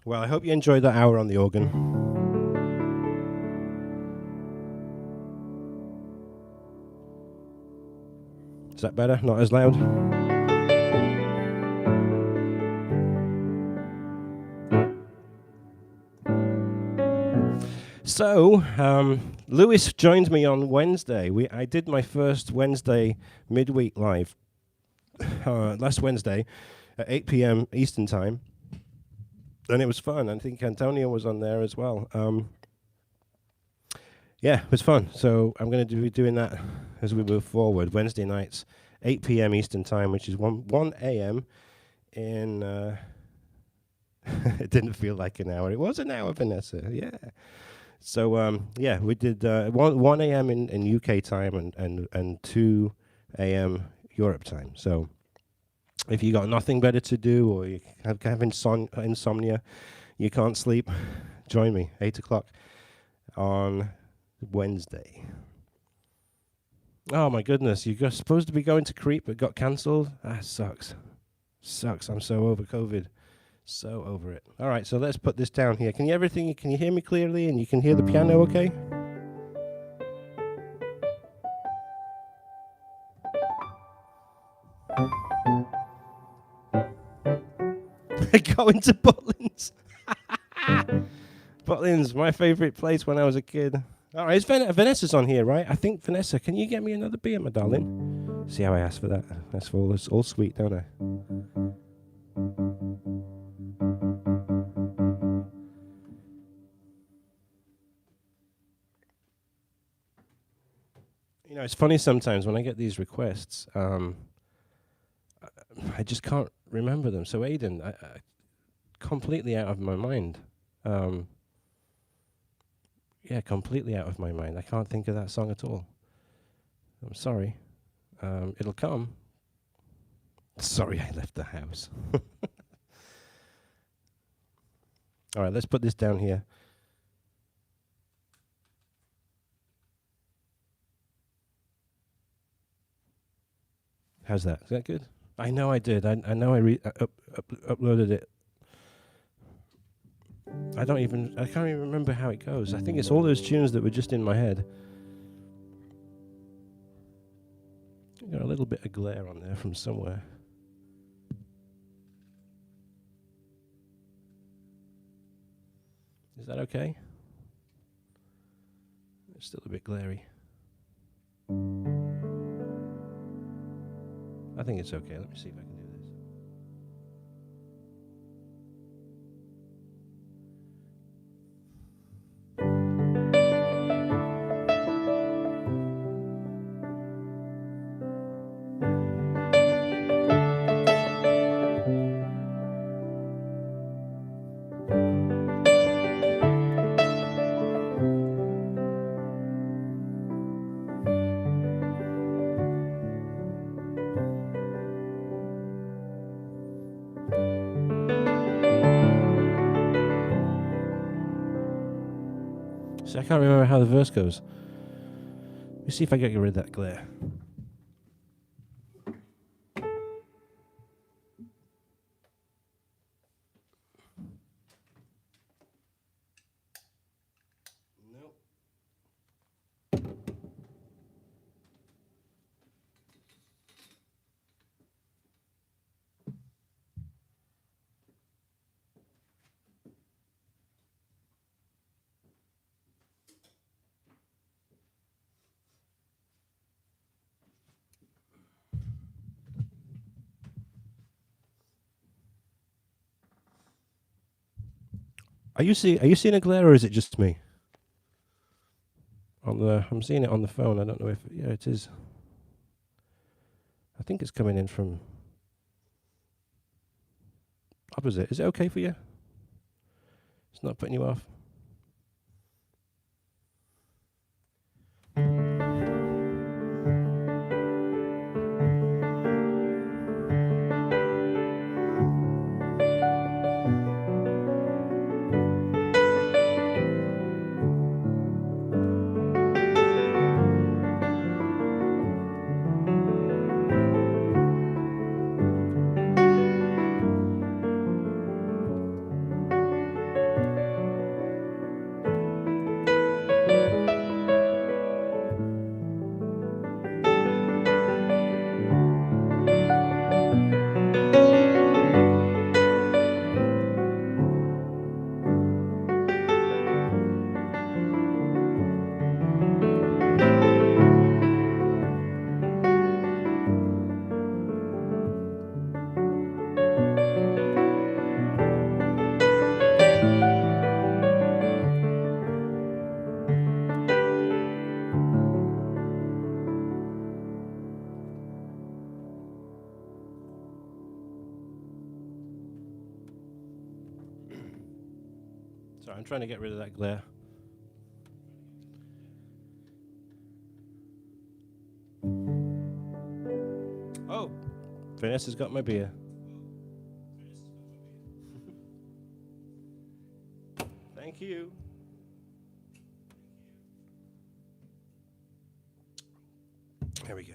Well, I hope you enjoyed that hour on the organ. Is that better? Not as loud? So, Lewis joined me on Wednesday. I did my first Wednesday midweek live last Wednesday at 8 p.m. Eastern Time. And it was fun. I think Antonio was on there as well. Yeah, it was fun. So I'm going to be doing that as we move forward. Wednesday nights, 8 p.m. Eastern Time, which is 1 a.m. in... it didn't feel like an hour. It was an hour, Vanessa. Yeah. So, yeah, we did 1 a.m. in UK time and 2 a.m. Europe time. So If you got nothing better to do, or you have insomnia, you can't sleep, join me, 8 o'clock on Wednesday. Oh my goodness, you're supposed to be going to Crete but got cancelled? That sucks. Sucks. I'm so over COVID. So over it. All right, so let's put this down here. Can you hear me clearly, and you can hear the piano okay? Going to Butlins. Butlins, my favorite place when I was a kid. All right, Vanessa's on here, right? I think, Vanessa, can you get me another beer, my darling? See how I asked for that? That's all sweet, don't I? You know, it's funny sometimes when I get these requests, I just can't remember them. So Aidan, I completely out of my mind. Yeah, completely out of my mind. I can't think of that song at all. I'm sorry. It'll come. Sorry I left the house. All right, let's put this down here. How's that? Is that good? I know I did. I know I uploaded it. I can't even remember how it goes. I think it's all those tunes that were just in my head. Got a little bit of glare on there from somewhere. Is that okay? It's still a bit glary. I think it's okay. Let me see if I can do this. See, I can't remember how the verse goes. Let me see if I can get rid of that glare. Nope. Are you seeing a glare, or is it just me? I'm seeing it on the phone. I don't know if it is. I think it's coming in from opposite. Is it okay for you? It's not putting you off. Sorry, I'm trying to get rid of that glare. Oh, Vanessa's got my beer. Thank you. Here we go.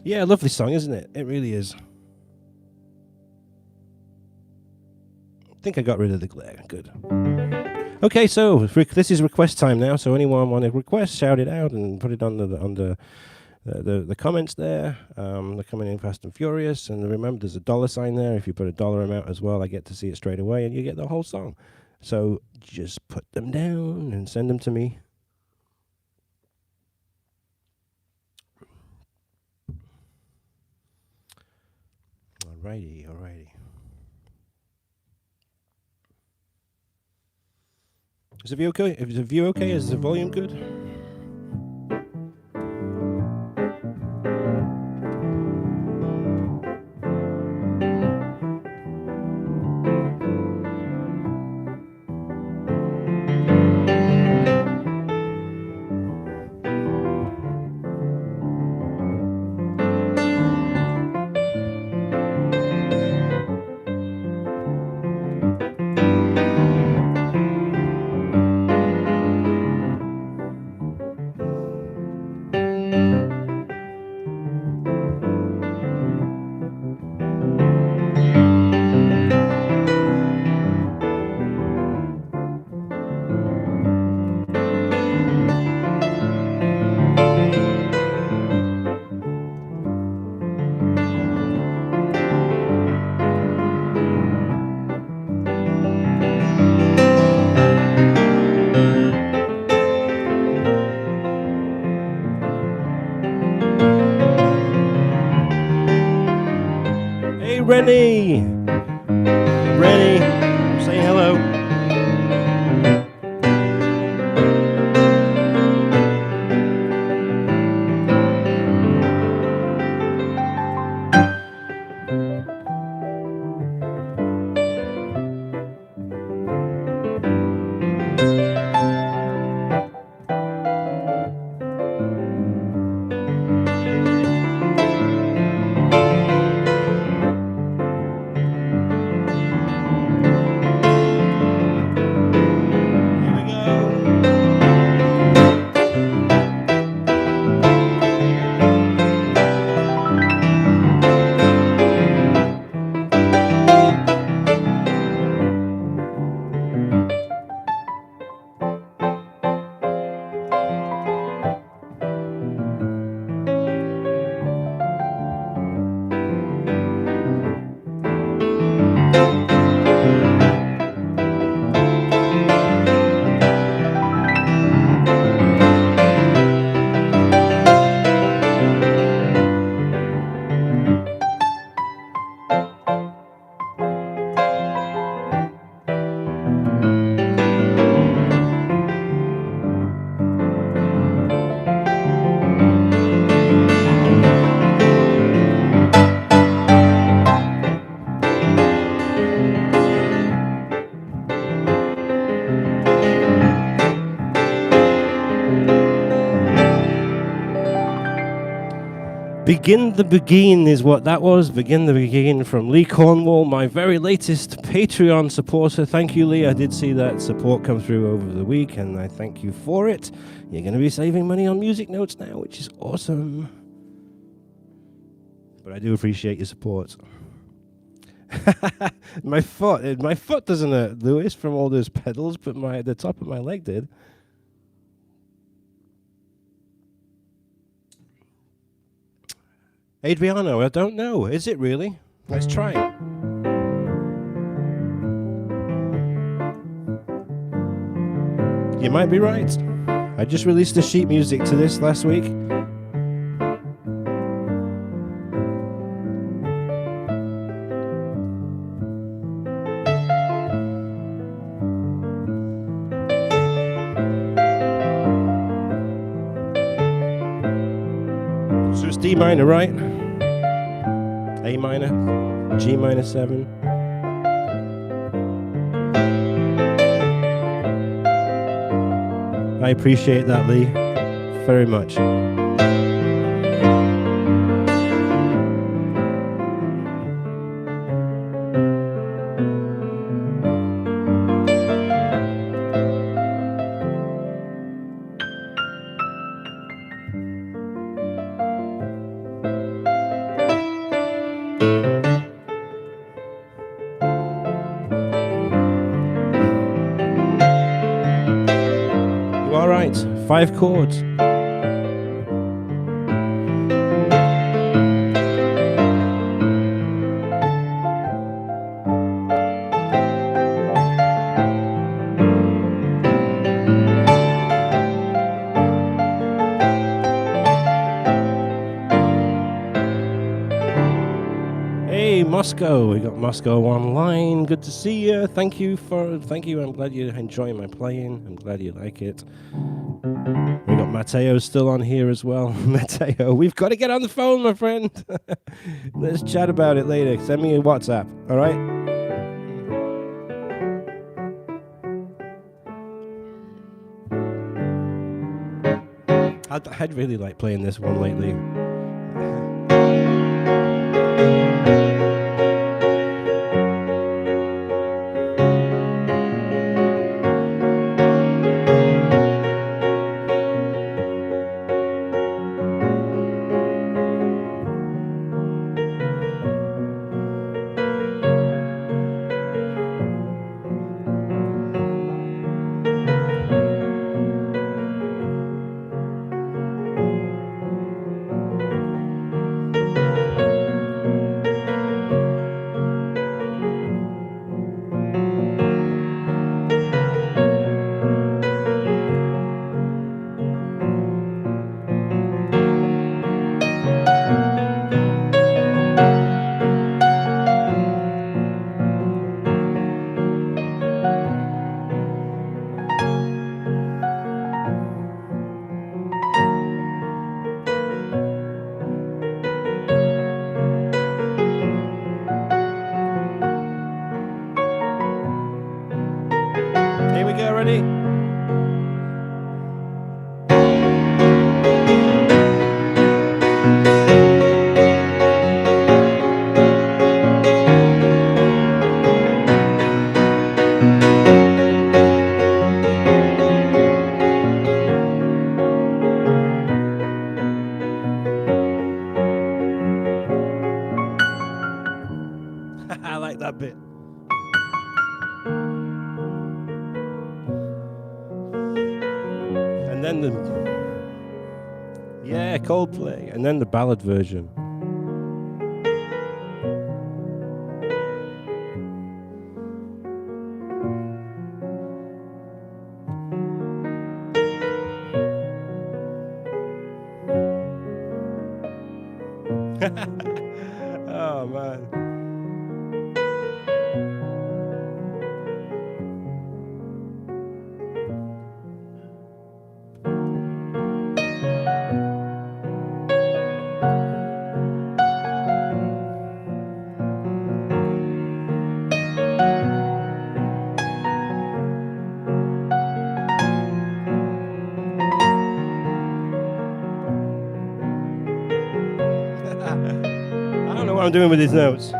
Yeah, lovely song, isn't it? It really is. I think I got rid of the glare. Good. Okay, so this is request time now. So anyone want a request, shout it out and put it on the comments there. They're coming in fast and furious. And remember, there's a dollar sign there. If you put a dollar amount as well, I get to see it straight away, and you get the whole song. So just put them down and send them to me. Alrighty, alrighty. Is the view okay? Is the view okay? Is the volume good? Rennie! Rennie, say hello. Begin the Beguine is what that was. Begin the Beguine from Lee Cornwall, my very latest Patreon supporter. Thank you, Lee. I did see that support come through over the week, and I thank you for it. You're going to be saving money on music notes now, which is awesome. But I do appreciate your support. my foot doesn't hurt, Lewis, from all those pedals, but the top of my leg did. Adriano, I don't know. Is it really? Let's try it. You might be right. I just released the sheet music to this last week. So it's D minor, right? A minor, G minor 7. I appreciate that, Lee, very much. All right, 5 chords. Hey, Moscow. We got Moscow online. Good to see you. Thank you. I'm glad you're enjoying my playing. I'm glad you like it. We got Matteo still on here as well. Matteo, we've got to get on the phone, my friend. Let's chat about it later. Send me a WhatsApp, all right? I'd really like playing this one lately. I like that bit. And then Coldplay, and then the ballad version. Oh man. I don't know what I'm doing with these notes.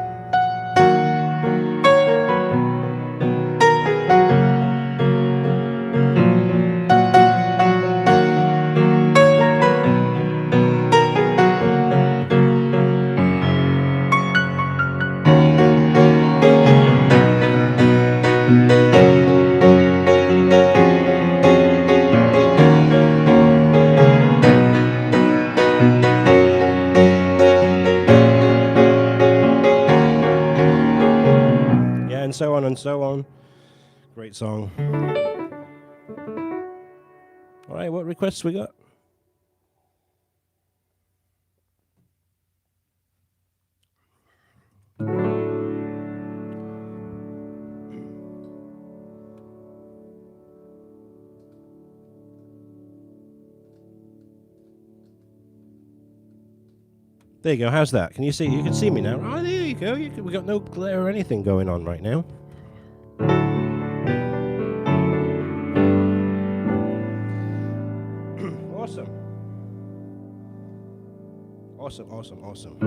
So on and so on. Great song. All right, what requests we got? There you go. How's that? Can you see? You can see me now. Oh, there you go. We got no glare or anything going on right now. Awesome. Awesome, awesome, awesome.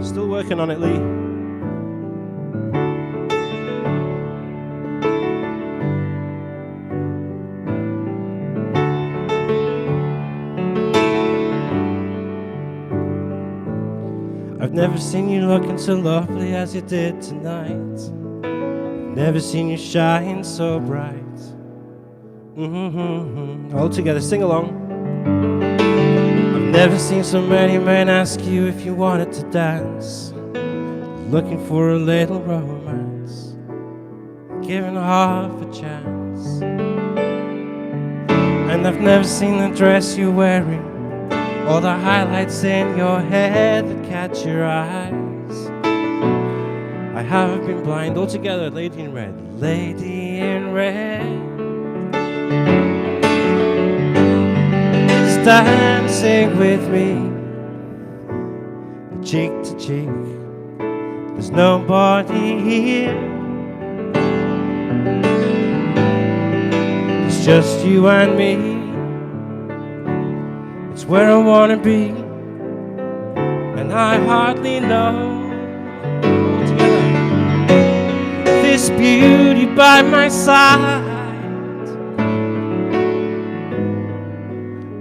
Still working on it, Lee. I've never seen you looking so lovely as you did tonight. Never seen you shine so bright. All together, sing along. I've never seen so many men ask you if you wanted to dance, looking for a little romance, giving half a chance. And I've never seen the dress you're wearing, all the highlights in your head that catch your eyes. I have been blind. All together, Lady in Red. Lady in Red is dancing with me, cheek to cheek. There's nobody here. It's just you and me. It's where I wanna be, and I hardly know. This beauty by my side,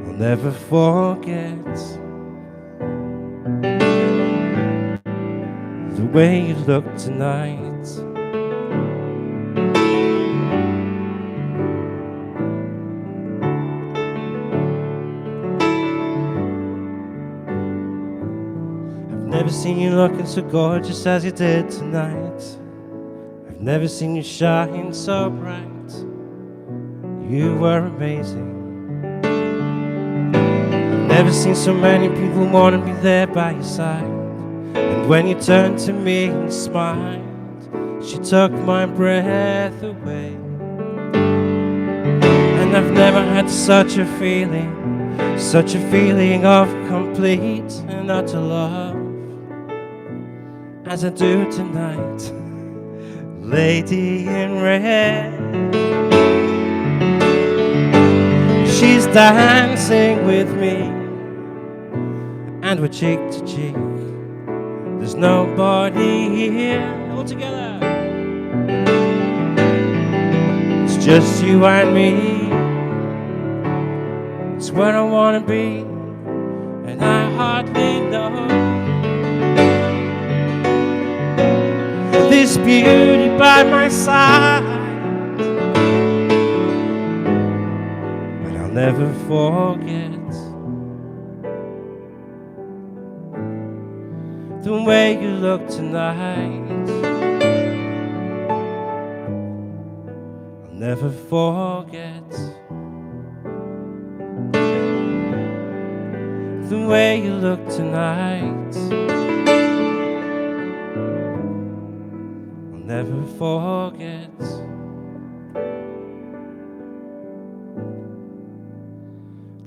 I'll never forget the way you look tonight. Never seen you looking so gorgeous as you did tonight. I've never seen you shine so bright. You were amazing. I've never seen so many people want to be there by your side. And when you turned to me and smiled, she took my breath away. And I've never had such a feeling of complete and utter love as I do tonight. Lady in Red, she's dancing with me, and we're cheek to cheek. There's nobody here. All together. It's just you and me. It's where I wanna be, and I hardly know. This beauty by my side, but I'll never forget the way you look tonight. I'll never forget the way you look tonight. Never forget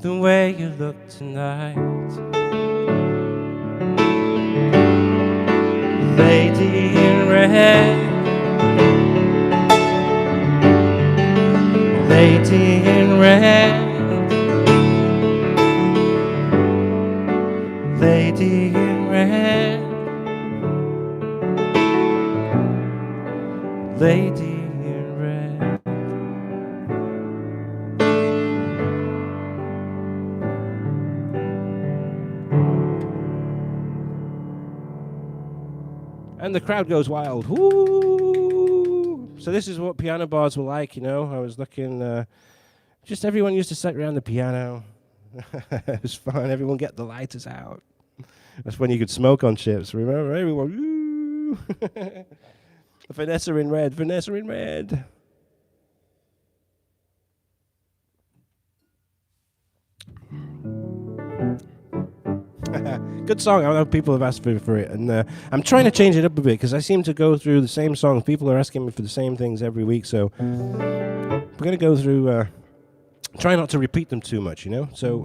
the way you look tonight. Lady in Red, lady in red. And the crowd goes wild. Woo! So this is what piano bars were like, you know. I was looking, just everyone used to sit around the piano. It was fun. Everyone get the lighters out. That's when you could smoke on ships. Remember, everyone. Woo! Vanessa in red. Vanessa in red. Good song. I know people have asked for it, and I'm trying to change it up a bit because I seem to go through the same songs. People are asking me for the same things every week, so we're going to go through. Try not to repeat them too much, you know. So,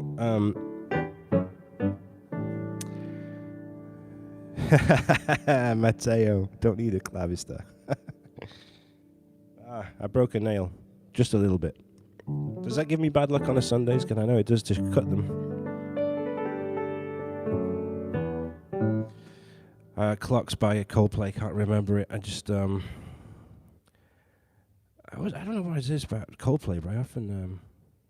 Matteo, don't need a clavista. I broke a nail, just a little bit. Does that give me bad luck on a Sundays? Because I know it does to cut them. Clocks by Coldplay, can't remember it. I just, I don't know what it is about Coldplay, but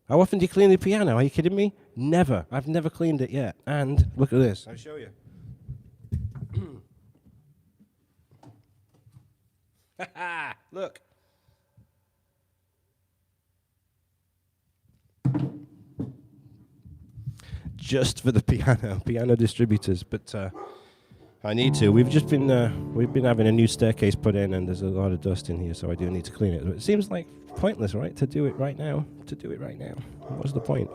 how often do you clean the piano? Are you kidding me? Never. I've never cleaned it yet. And look at this. I'll show you. Look. Just for the piano distributors, but I need to. We've been having a new staircase put in, and there's a lot of dust in here, so I do need to clean it. But it seems like pointless, right? To do it right now. What's the point?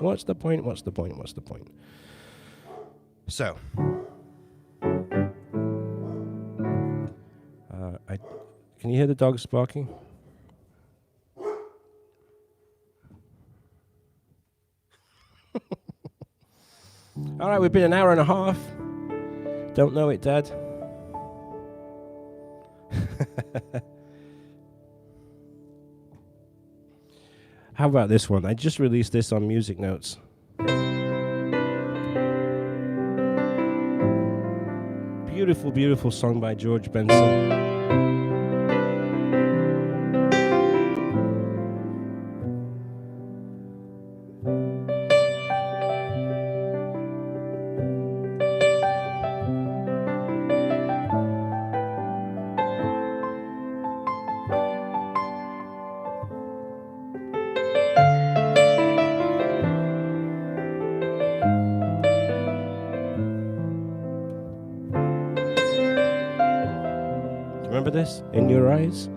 So, can you hear the dogs barking? All right, we've been an hour and a half. Don't know it, Dad. How about this one? I just released this on Music Notes. Beautiful, beautiful song by George Benson. Remember this? In Your Eyes?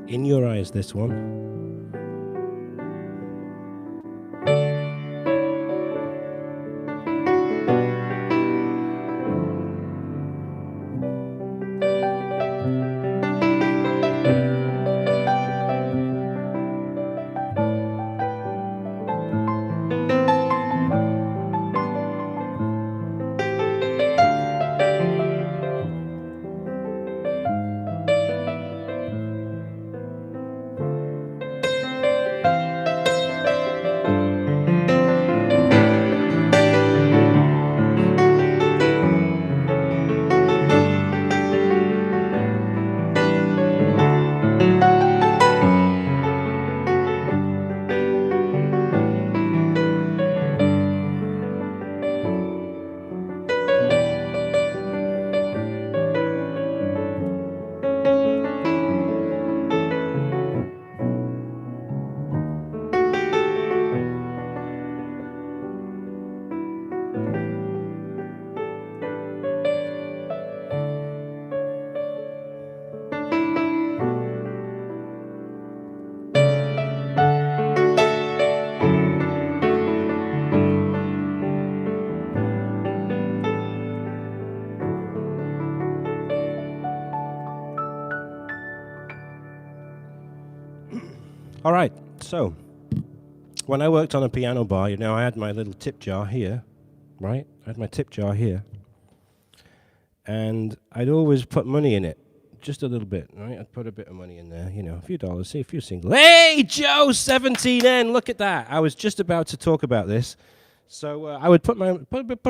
In Your Eyes, this one. All right, so when I worked on a piano bar, you know, I had my little tip jar here, right? I had my tip jar here. And I'd always put money in it, just a little bit, right? I'd put a bit of money in there, you know, a few dollars, see a few singles. Hey, Joe, 17N, look at that. I was just about to talk about this. So I would put a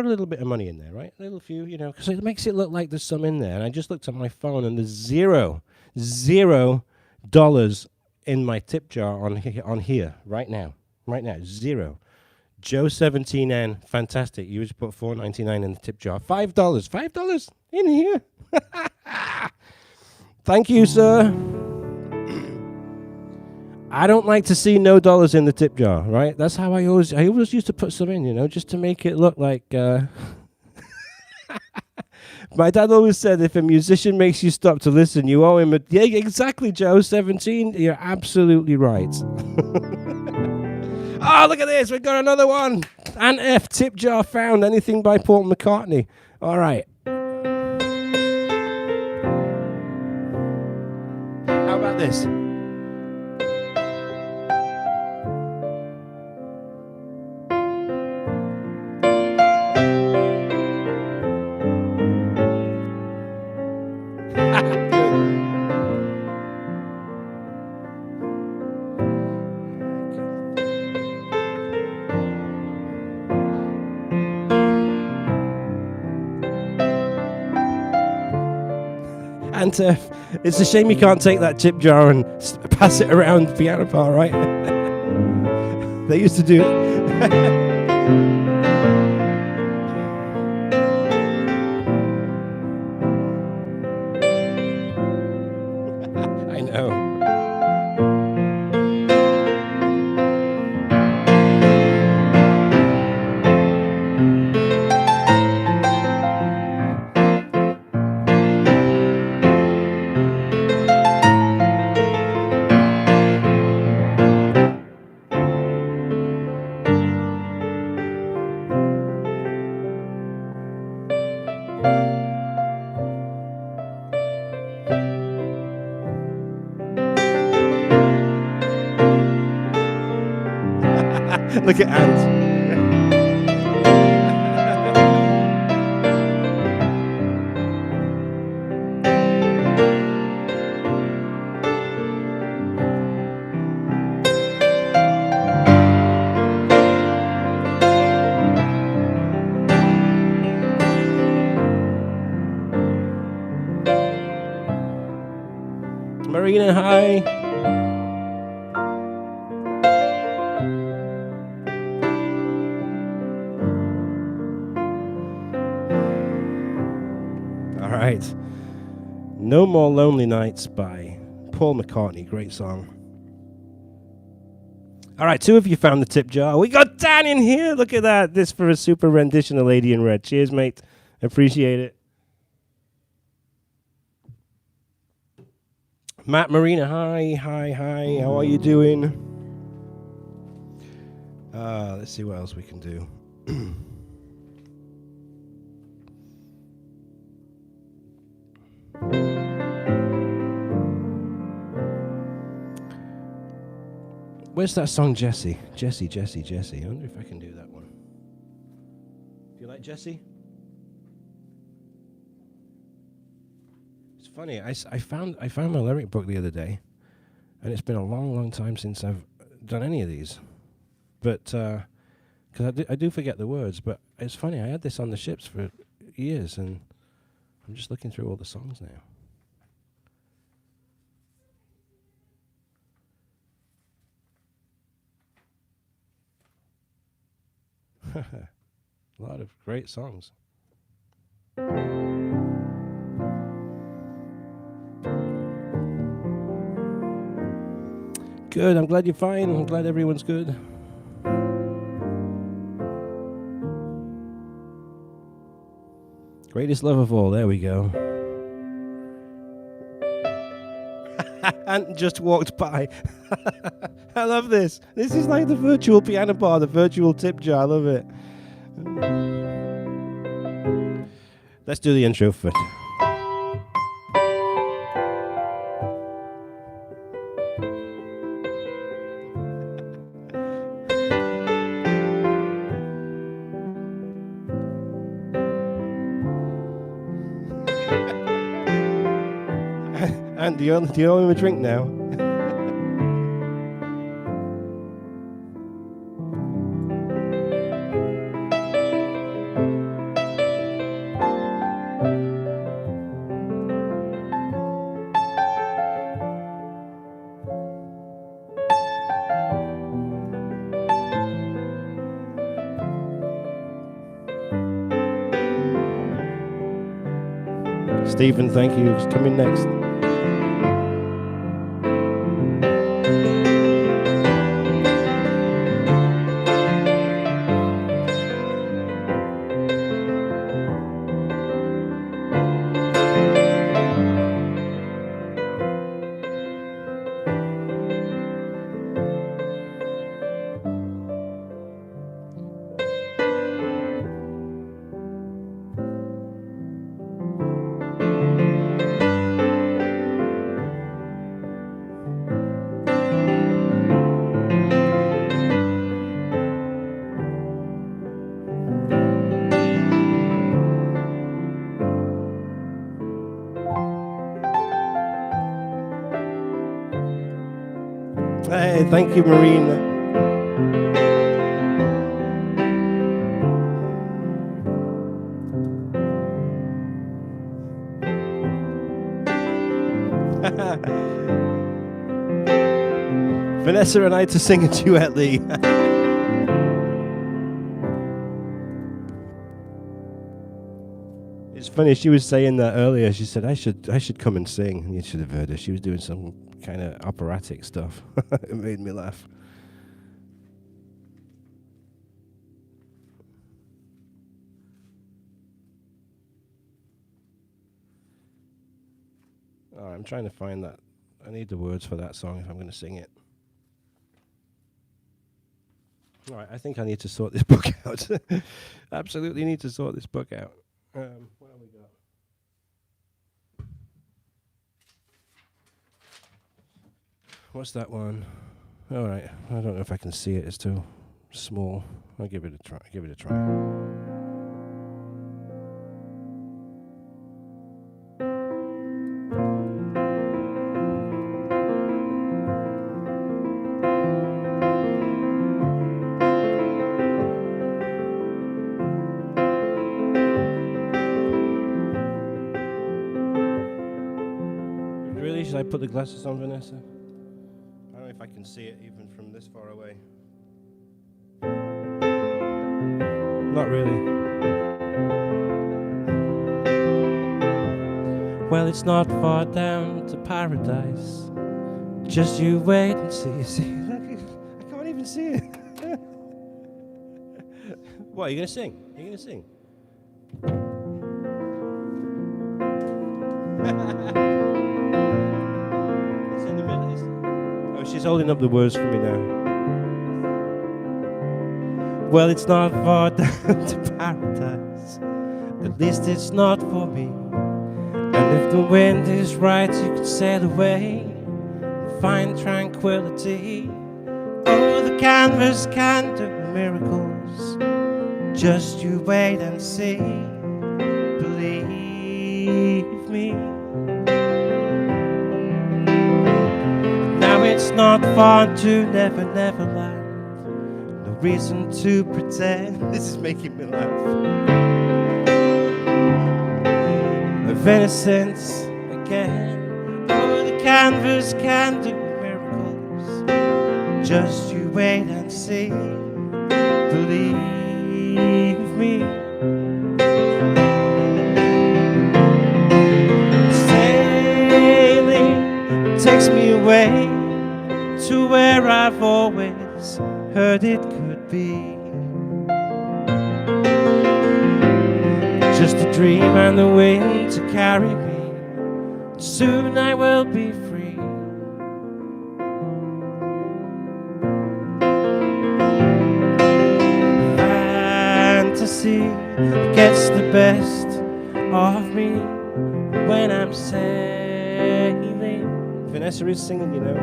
little bit of money in there, right? A little few, you know, because it makes it look like there's some in there. And I just looked at my phone, and there's $0 in my tip jar on here, right now, 0. Joe 17N, fantastic. You just put $4.99 in the tip jar. $5 in here. Thank you, sir. I don't like to see no dollars in the tip jar, right? That's how I always used to put some in, you know, just to make it look like. My dad always said, if a musician makes you stop to listen, you owe him a. Yeah, exactly, Joe 17. You're absolutely right. Oh, look at this. We've got another one. An F, tip jar found. Anything by Paul McCartney. All right. How about this? Antef, it's a shame you can't take that tip jar and pass it around the piano bar, right? They used to do it. I know. Look at Ant. Marina, hi. All right. No More Lonely Nights by Paul McCartney. Great song. All right, 2 of you found the tip jar. We got Dan in here. Look at that. This for a super rendition of Lady in Red. Cheers, mate. Appreciate it. Matt Marina, hi. How are you doing? Let's see what else we can do. Where's that song, Jessie? Jessie. I wonder if I can do that one. Do you like Jessie? It's funny. I found my lyric book the other day, and it's been a long time since I've done any of these. But because I do forget the words, but it's funny. I had this on the ships for years, and I'm just looking through all the songs now. A lot of great songs. Good, I'm glad you're fine. I'm glad everyone's good. Greatest love of all, there we go. Ant just walked by. I love this. This is like the virtual piano bar, the virtual tip jar. I love it. Let's do the intro first. And do you owe him a drink now? Stephen, thank you. He's coming next. Hey, thank you, Marina. Vanessa and I to sing a duet, Lee. It's funny, she was saying that earlier. She said, I should come and sing. You should have heard her. She was doing some kind of operatic stuff. It made me laugh. Oh, I'm trying to find that. I need the words for that song if I'm going to sing it. All right, I think I need to sort this book out. Absolutely need to sort this book out. What have we got? What's that one? All right, I don't know if I can see it. It's too small. I'll give it a try. Give it a try. Really? Should I put the glasses on, Vanessa? I don't know if I can see it even from this far away. Not really. Well, it's not far down to paradise. Just you wait and see. See, look, I can't even see it. What, are you going to sing? Are you going to sing? It's in the middle. Oh, she's holding up the words for me now. Well, it's not far down to paradise. At least it's not for me. And if the wind is right, you can sail away and find tranquility. Oh, the canvas can do miracles. Just you wait and see. Believe me. Now it's not far to Never Never Land. No reason to pretend. This is making me laugh. Of innocence again. Oh, the canvas can do miracles. Just you wait and see. Believe me. Sailing takes me away to where I've always heard it could be. Just a dream and the wind to carry me. Soon I will be free. Fantasy gets the best of me when I'm sailing. Vanessa is singing, you know.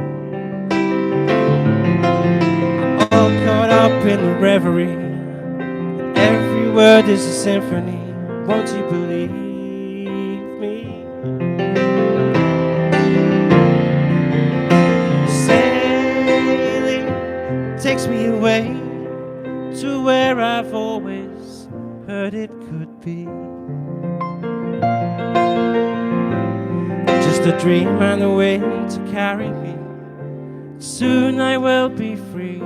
All caught up in the reverie. Every word is a symphony. Won't you believe me? heard it could be just a dream and a wind to carry me. Soon I will be free.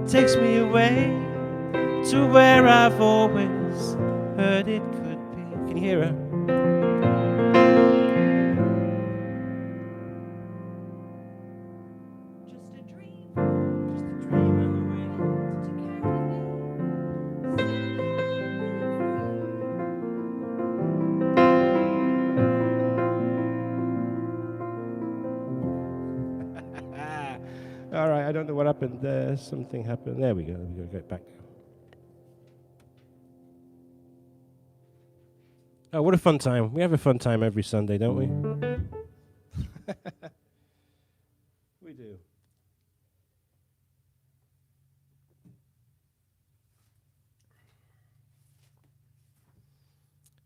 Takes me away to where I've always heard it could be. Can you hear her? Just a dream and the wind to carry me. All right, I don't know what happened there. Something happened. There we go. We've got to get back. Oh, what a fun time. We have a fun time every Sunday, don't we? We do.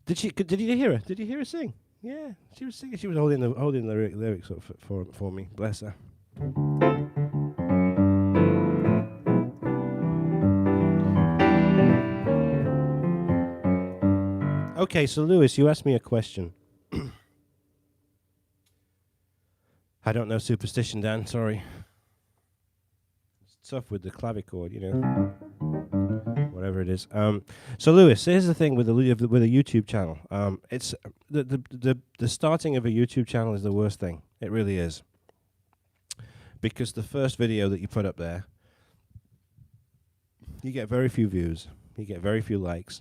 Did you hear her? Did you hear her sing? Yeah, she was singing. She was holding the lyrics up for me. Bless her. Okay, so Lewis, you asked me a question. I don't know superstition, Dan, sorry. It's tough with the clavichord, you know. Whatever it is. So Lewis, here's the thing with a YouTube channel. It's the starting of a YouTube channel is the worst thing. It really is. Because the first video that you put up there, you get very few views, you get very few likes.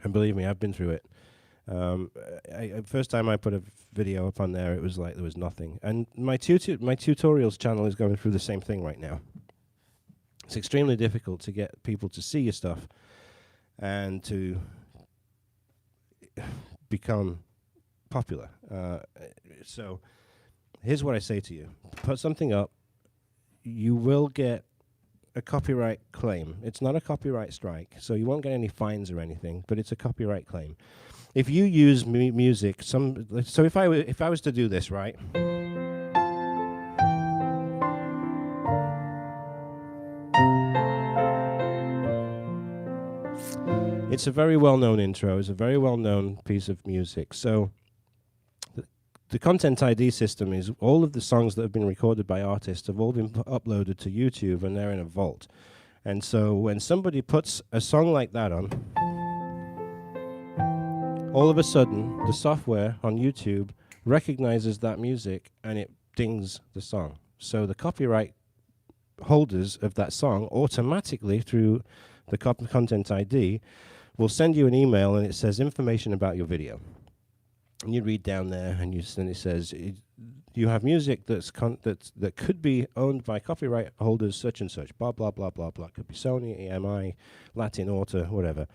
And believe me, I've been through it. First time I put a video up on there, it was like there was nothing. And my tutorials channel is going through the same thing right now. It's extremely difficult to get people to see your stuff and to become popular. So here's what I say to you. Put something up, you will get a copyright claim. It's not a copyright strike, so you won't get any fines or anything, but it's a copyright claim. If you use music, so if I was to do this, right? It's a very well-known intro. It's a very well-known piece of music. So the Content ID system is all of the songs that have been recorded by artists have all been uploaded to YouTube, and they're in a vault. And so when somebody puts a song like that on, all of a sudden the software on YouTube recognizes that music and it dings the song. So the copyright holders of that song automatically through the Content ID will send you an email, and it says information about your video. And you read down there, and it says you have music that could be owned by copyright holders such and such. Blah blah blah blah blah. Could be Sony, EMI, Latin Auto, whatever.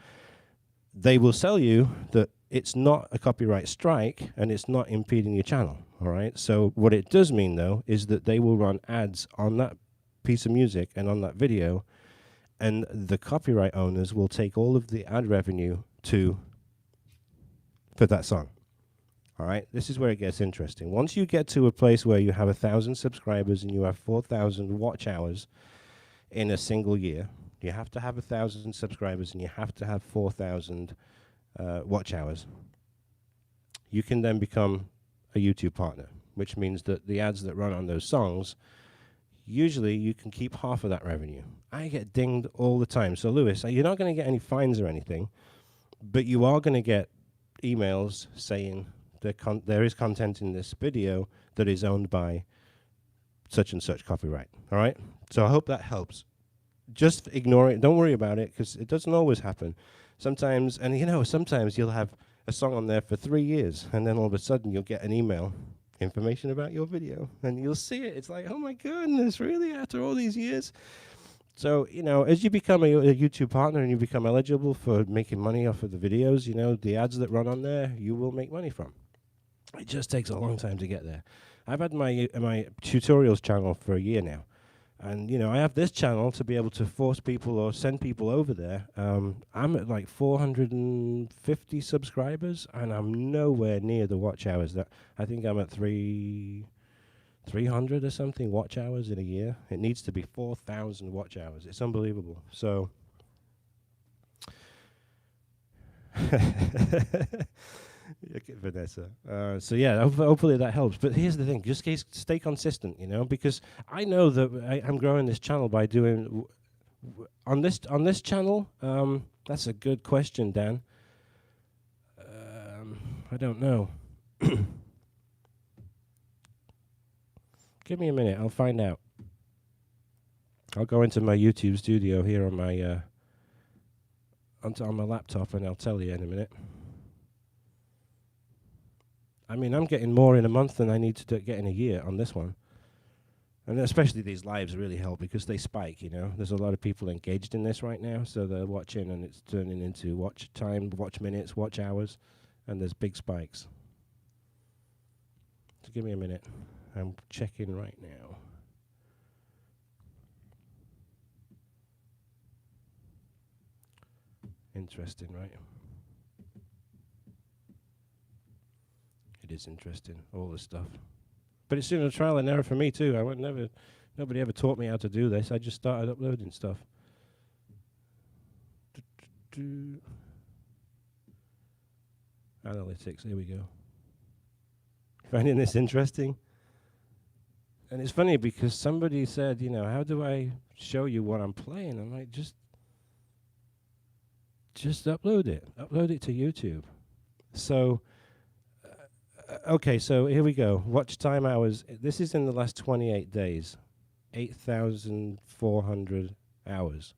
They will sell you that it's not a copyright strike and it's not impeding your channel. All right. So what it does mean though is that they will run ads on that piece of music and on that video, and the copyright owners will take all of the ad revenue for that song. All right, this is where it gets interesting. Once you get to a place where you have 1,000 subscribers and you have 4,000 watch hours in a single year, you have to have 1,000 subscribers and you have to have 4,000 watch hours. You can then become a YouTube partner, which means that the ads that run on those songs, usually you can keep half of that revenue. I get dinged all the time. So Lewis, you're not going to get any fines or anything, but you are going to get emails saying there is content in this video that is owned by such and such copyright. All right? So I hope that helps. Just ignore it. Don't worry about it, because it doesn't always happen. Sometimes, and you know, sometimes you'll have a song on there for 3 years, and then all of a sudden you'll get an email, information about your video, and you'll see it. It's like, oh my goodness, really, after all these years? So, you know, as you become a YouTube partner and you become eligible for making money off of the videos, you know, the ads that run on there, you will make money from. It just takes a long time to get there. I've had my tutorials channel for a year now. And, you know, I have this channel to be able to force people or send people over there. I'm at like 450 subscribers, and I'm nowhere near the watch hours. I think I'm at 300 or something watch hours in a year. It needs to be 4,000 watch hours. It's unbelievable. So, okay, Vanessa. So yeah, hopefully that helps. But here's the thing: just stay consistent, you know, because I know that I'm growing this channel by doing on this channel. That's a good question, Dan. I don't know. Give me a minute. I'll find out. I'll go into my YouTube studio here on my on my laptop, and I'll tell you in a minute. I mean, I'm getting more in a month than I need to get in a year on this one. And especially these lives really help because they spike, you know. There's a lot of people engaged in this right now, so they're watching and it's turning into watch time, watch minutes, watch hours, and there's big spikes. So give me a minute. I'm checking right now. Interesting, right? It is interesting, all this stuff. But it's been a trial and error for me too. Nobody ever taught me how to do this. I just started uploading stuff. Analytics, here we go. Finding this interesting? And it's funny because somebody said, you know, how do I show you what I'm playing? I'm like, just upload it. Upload it to YouTube. So, okay, so here we go. Watch time hours. This is in the last 28 days. 8,400 hours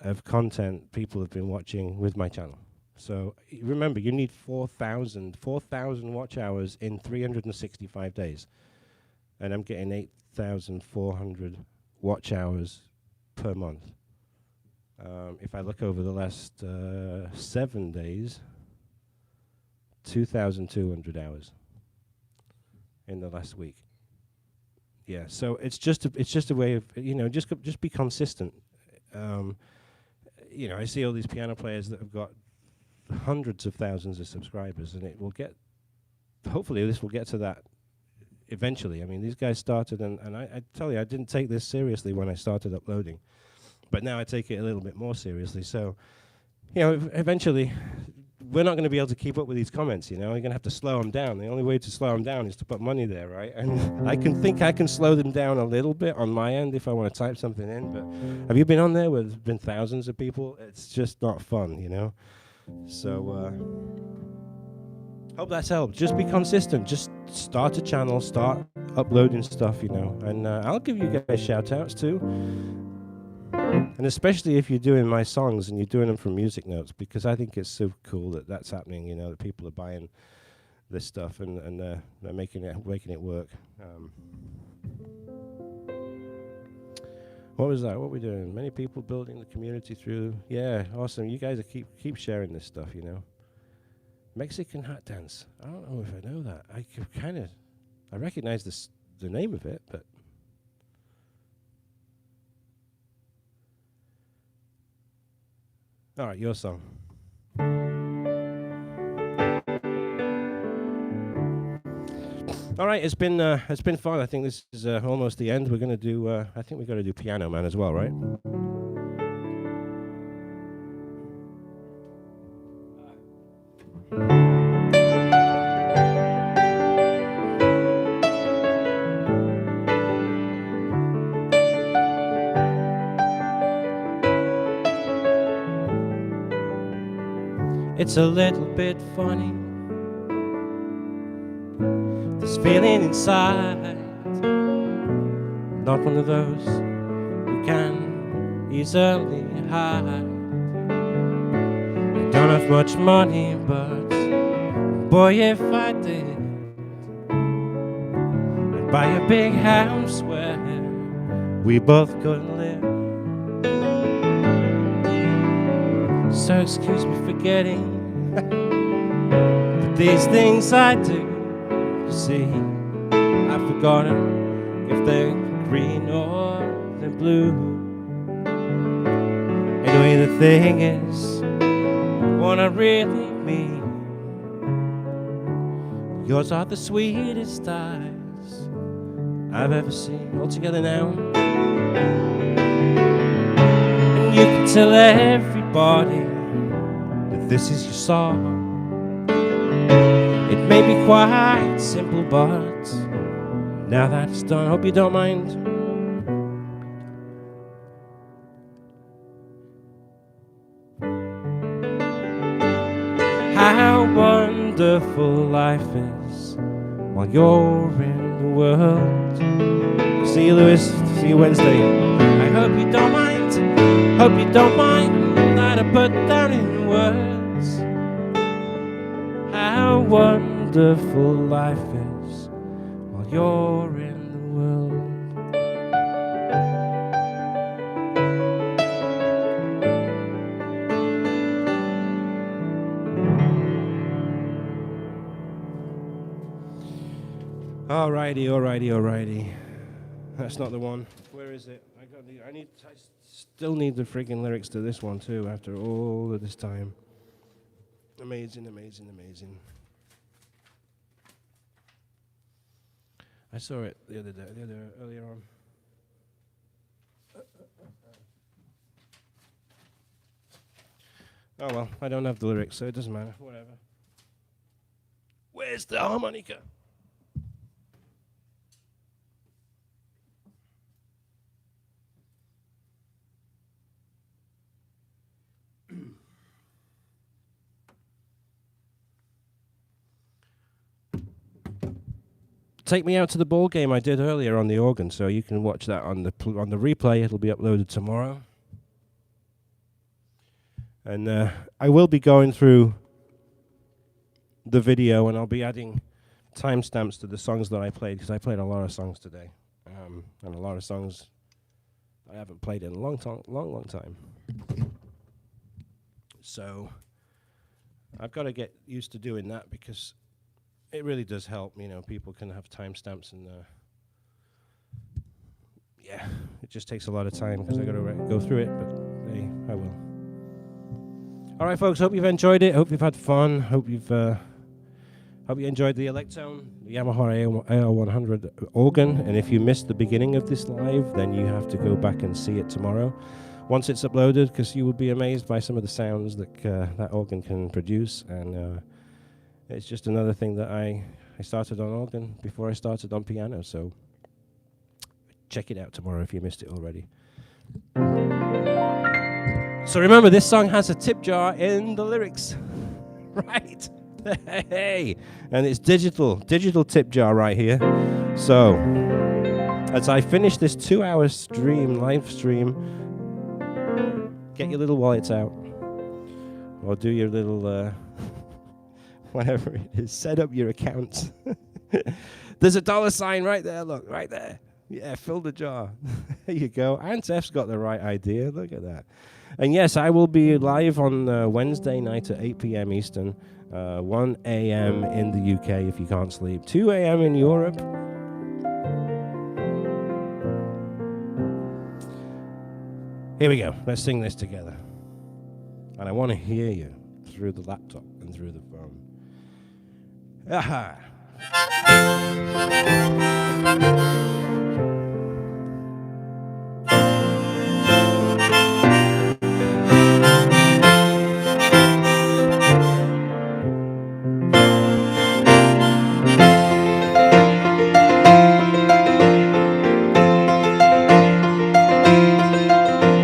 of content people have been watching with my channel. So remember, you need 4,000 watch hours in 365 days. And I'm getting 8,400 watch hours per month. If I look over the last 7 days, 2,200 hours in the last week. Yeah, so it's just a way of, you know, just be consistent. You know, I see all these piano players that have got hundreds of thousands of subscribers, and it will get. Hopefully, this will get to that eventually. I mean, these guys started, and I tell you, I didn't take this seriously when I started uploading, but now I take it a little bit more seriously. So, you know, eventually, we're not going to be able to keep up with these comments, you know. We're going to have to slow them down. The only way to slow them down is to put money there, right? And I can slow them down a little bit on my end if I want to type something in, but have you been on there where there's been thousands of people? It's just not fun, you know. So, hope that's helped. Just be consistent. Just start a channel, start uploading stuff, you know. And I'll give you guys shout-outs too. And especially if you're doing my songs and you're doing them from music notes, because I think it's so cool that that's happening, you know, that people are buying this stuff and they're making it work. What was that? What are we doing? Many people building the community through. Yeah, awesome. You guys are keep sharing this stuff, you know. Mexican hat dance. I don't know if I know that. I recognize the name of it, but. All right, your song. All right, it's been fun. I think this is almost the end. We're gonna do. I think we got to do Piano Man as well, right? it's a little bit funny, this feeling inside. Not one of those who can easily hide. I don't have much money, but boy, if I did, I'd buy a big house where we both could live. So excuse me for getting but these things I do. You see, I've forgotten if they're green or they're blue. Anyway, the thing is, what I really mean, yours are the sweetest eyes I've ever seen. All together now. And you can tell everybody that this is your song. It may be quite simple, but now that it's done, hope you don't mind. How wonderful life is while you're in the world. See you, Lewis. See you Wednesday. I hope you don't mind. Hope you don't mind that I put down in words how wonderful life is while you're in the world. Alrighty. That's not the one. Where is it? I still need the freaking lyrics to this one too after all of this time. Amazing. I saw it earlier on. Oh well, I don't have the lyrics, so it doesn't matter. Whatever. Where's the harmonica? Take me out to the ball game I did earlier on the organ, so you can watch that on the replay. It'll be uploaded tomorrow. And I will be going through the video, and I'll be adding timestamps to the songs that I played, because I played a lot of songs today, and a lot of songs I haven't played in a long time. So I've got to get used to doing that, because it really does help. People can have timestamps, and yeah, it just takes a lot of time because I got to go through it. But hey, I will. All right, folks. Hope you've enjoyed it. Hope you've had fun. Hope you enjoyed the Electone, the Yamaha AR100 organ. And if you missed the beginning of this live, then you have to go back and see it tomorrow, once it's uploaded, because you will be amazed by some of the sounds that that organ can produce. And it's just another thing that I started on organ before I started on piano, so check it out tomorrow if you missed it already. So remember, this song has a tip jar in the lyrics, right? Hey, and it's digital tip jar right here. So as I finish this 2-hour live stream, get your little wallets out, or do your little whatever it is, set up your accounts. There's a $sign right there, look, right there. Yeah, fill the jar. There you go. Antef's got the right idea, look at that. And yes, I will be live on Wednesday night at 8 p.m. Eastern, 1 a.m. in the UK if you can't sleep, 2 a.m. in Europe. Here we go, let's sing this together. And I want to hear you through the laptop and through the phone. Aha!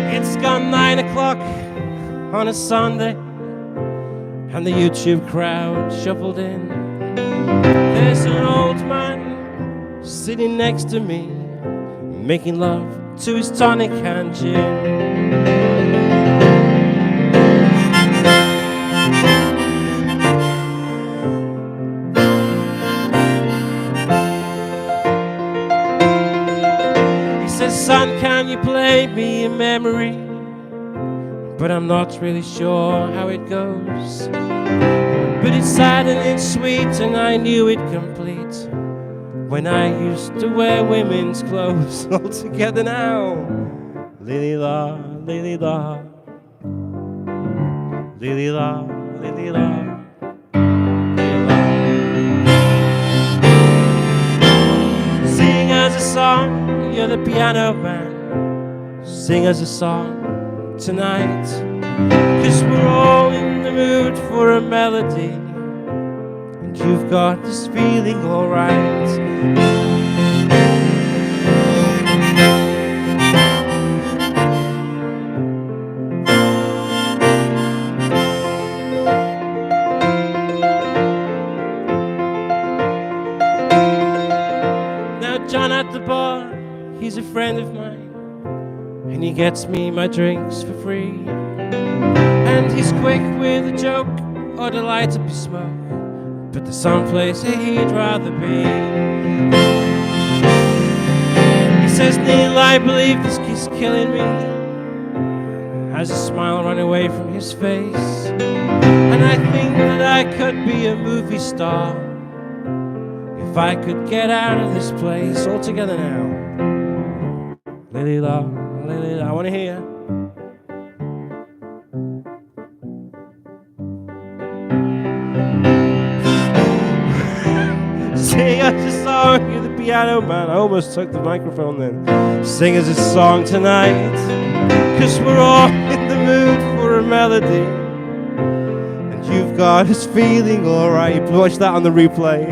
It's gone 9 o'clock on a Sunday, and the YouTube crowd shuffled in. There's an old man sitting next to me, making love to his tonic and gin. Son, can you play me a memory? But I'm not really sure how it goes. But it's sad and it's sweet, and I knew it complete when I used to wear women's clothes. All together now. Lily la, lily la, lily la, lily la. Sing us a song. You're the piano man, sing us a song tonight, 'cause we're all in the mood for a melody, and you've got this feeling alright. Now John at the bar, he's a friend of mine, and he gets me my drinks for free. And he's quick with a joke or the light up his smoke, but there's someplace he'd rather be. He says, Neil, I believe this is killing me. Has a smile run away from his face, and I think that I could be a movie star if I could get out of this place. All together now. Lily la, lily la, I want to hear. Sing us a song, you're the piano man. I almost took the microphone then. Sing us a song tonight, 'cause we're all in the mood for a melody, and you've got us feeling alright. Watch that on the replay.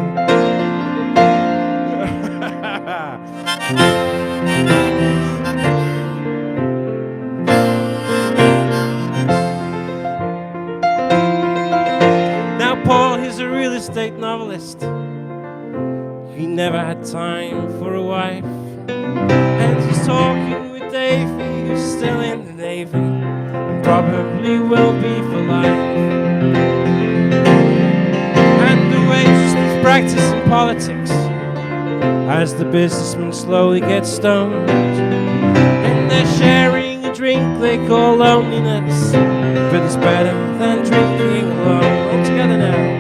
Novelist. He never had time for a wife, and he's talking with Davey, who's still in the Navy and probably will be for life. And the waitress is practicing politics as the businessman slowly gets stoned, and they're sharing a drink they call loneliness, but it's better than drinking alone. All together now.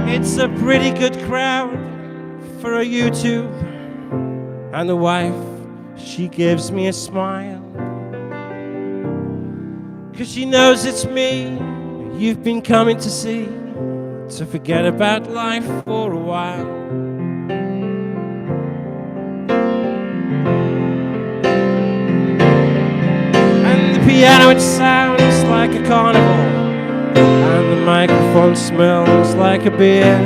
It's a pretty good crowd for a YouTube, and the wife, she gives me a smile, 'cause she knows it's me you've been coming to see, to forget about life for a while. And the piano, it sounds like a carnival, and the microphone smells like a beer,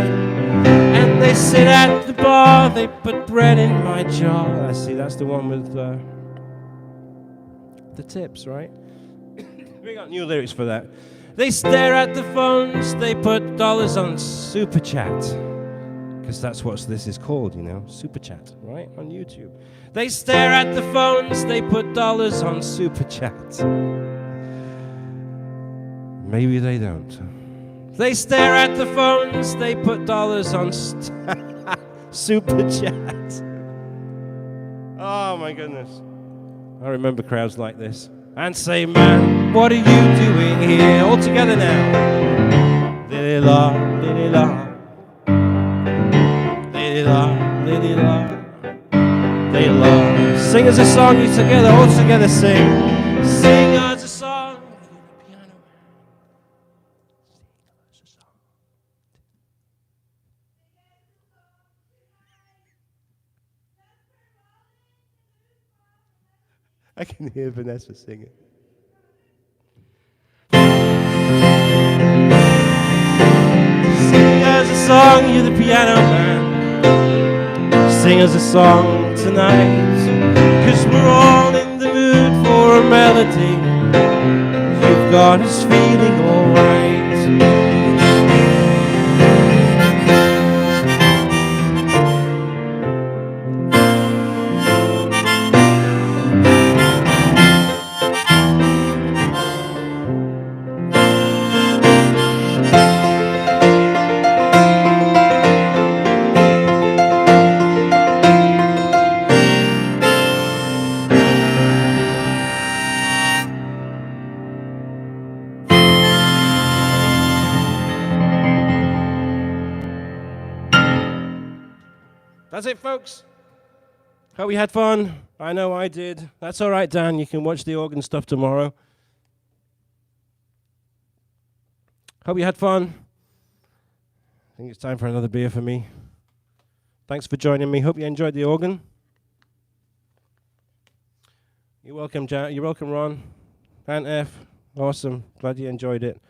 and they sit at the bar, they put bread in my jar. I see, that's the one with the tips, right? We got new lyrics for that. They stare at the phones, they put dollars on Super Chat, because that's what this is called, you know, Super Chat, right, on YouTube. They stare at the phones, they put dollars on Super Chat. Maybe they don't. They stare at the phones, they put dollars on Super Chat. Oh my goodness. I remember crowds like this. And say, man, what are you doing here? All together now. Lily la, lily la, lily la, lily la, lily la. Sing us a song, you together, all together sing. Sing us a song. I can hear Vanessa singing. Sing song, you're the piano man. Sing us a song tonight, 'cause we're all in the mood for a melody. You've got us feeling alright. That's it, folks. Hope you had fun. I know I did. That's all right, Dan. You can watch the organ stuff tomorrow. Hope you had fun. I think it's time for another beer for me. Thanks for joining me. Hope you enjoyed the organ. You're welcome, You're welcome, Ron. And F. Awesome. Glad you enjoyed it.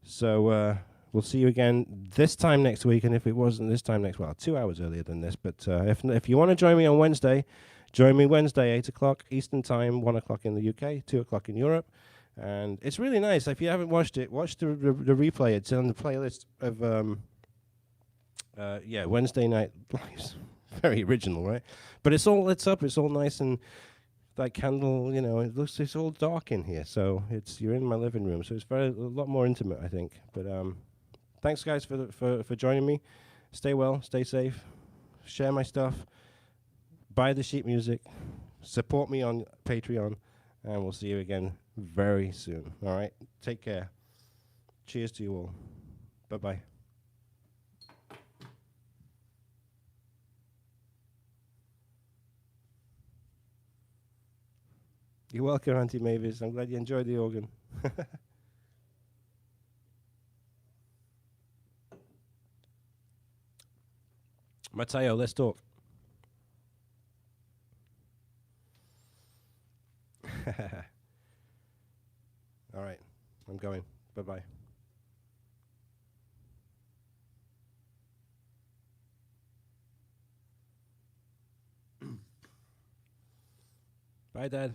So, we'll see you again this time next week, and if it wasn't this time next, well, 2 hours earlier than this, but if you want to join me on Wednesday, join me Wednesday, 8 o'clock Eastern Time, 1 o'clock in the UK, 2 o'clock in Europe, and it's really nice. If you haven't watched it, watch the replay. It's on the playlist of, Wednesday Night Lives. Very original, right? But it's all lit up, it's all nice, and that candle, it's all dark in here, so you're in my living room, so it's a lot more intimate, I think, but thanks, guys, for joining me. Stay well, stay safe, share my stuff, buy the sheet music, support me on Patreon, and we'll see you again very soon. All right? Take care. Cheers to you all. Bye-bye. You're welcome, Auntie Mavis. I'm glad you enjoyed the organ. Matteo, let's talk. All right, I'm going. Bye-bye. Bye, Dad.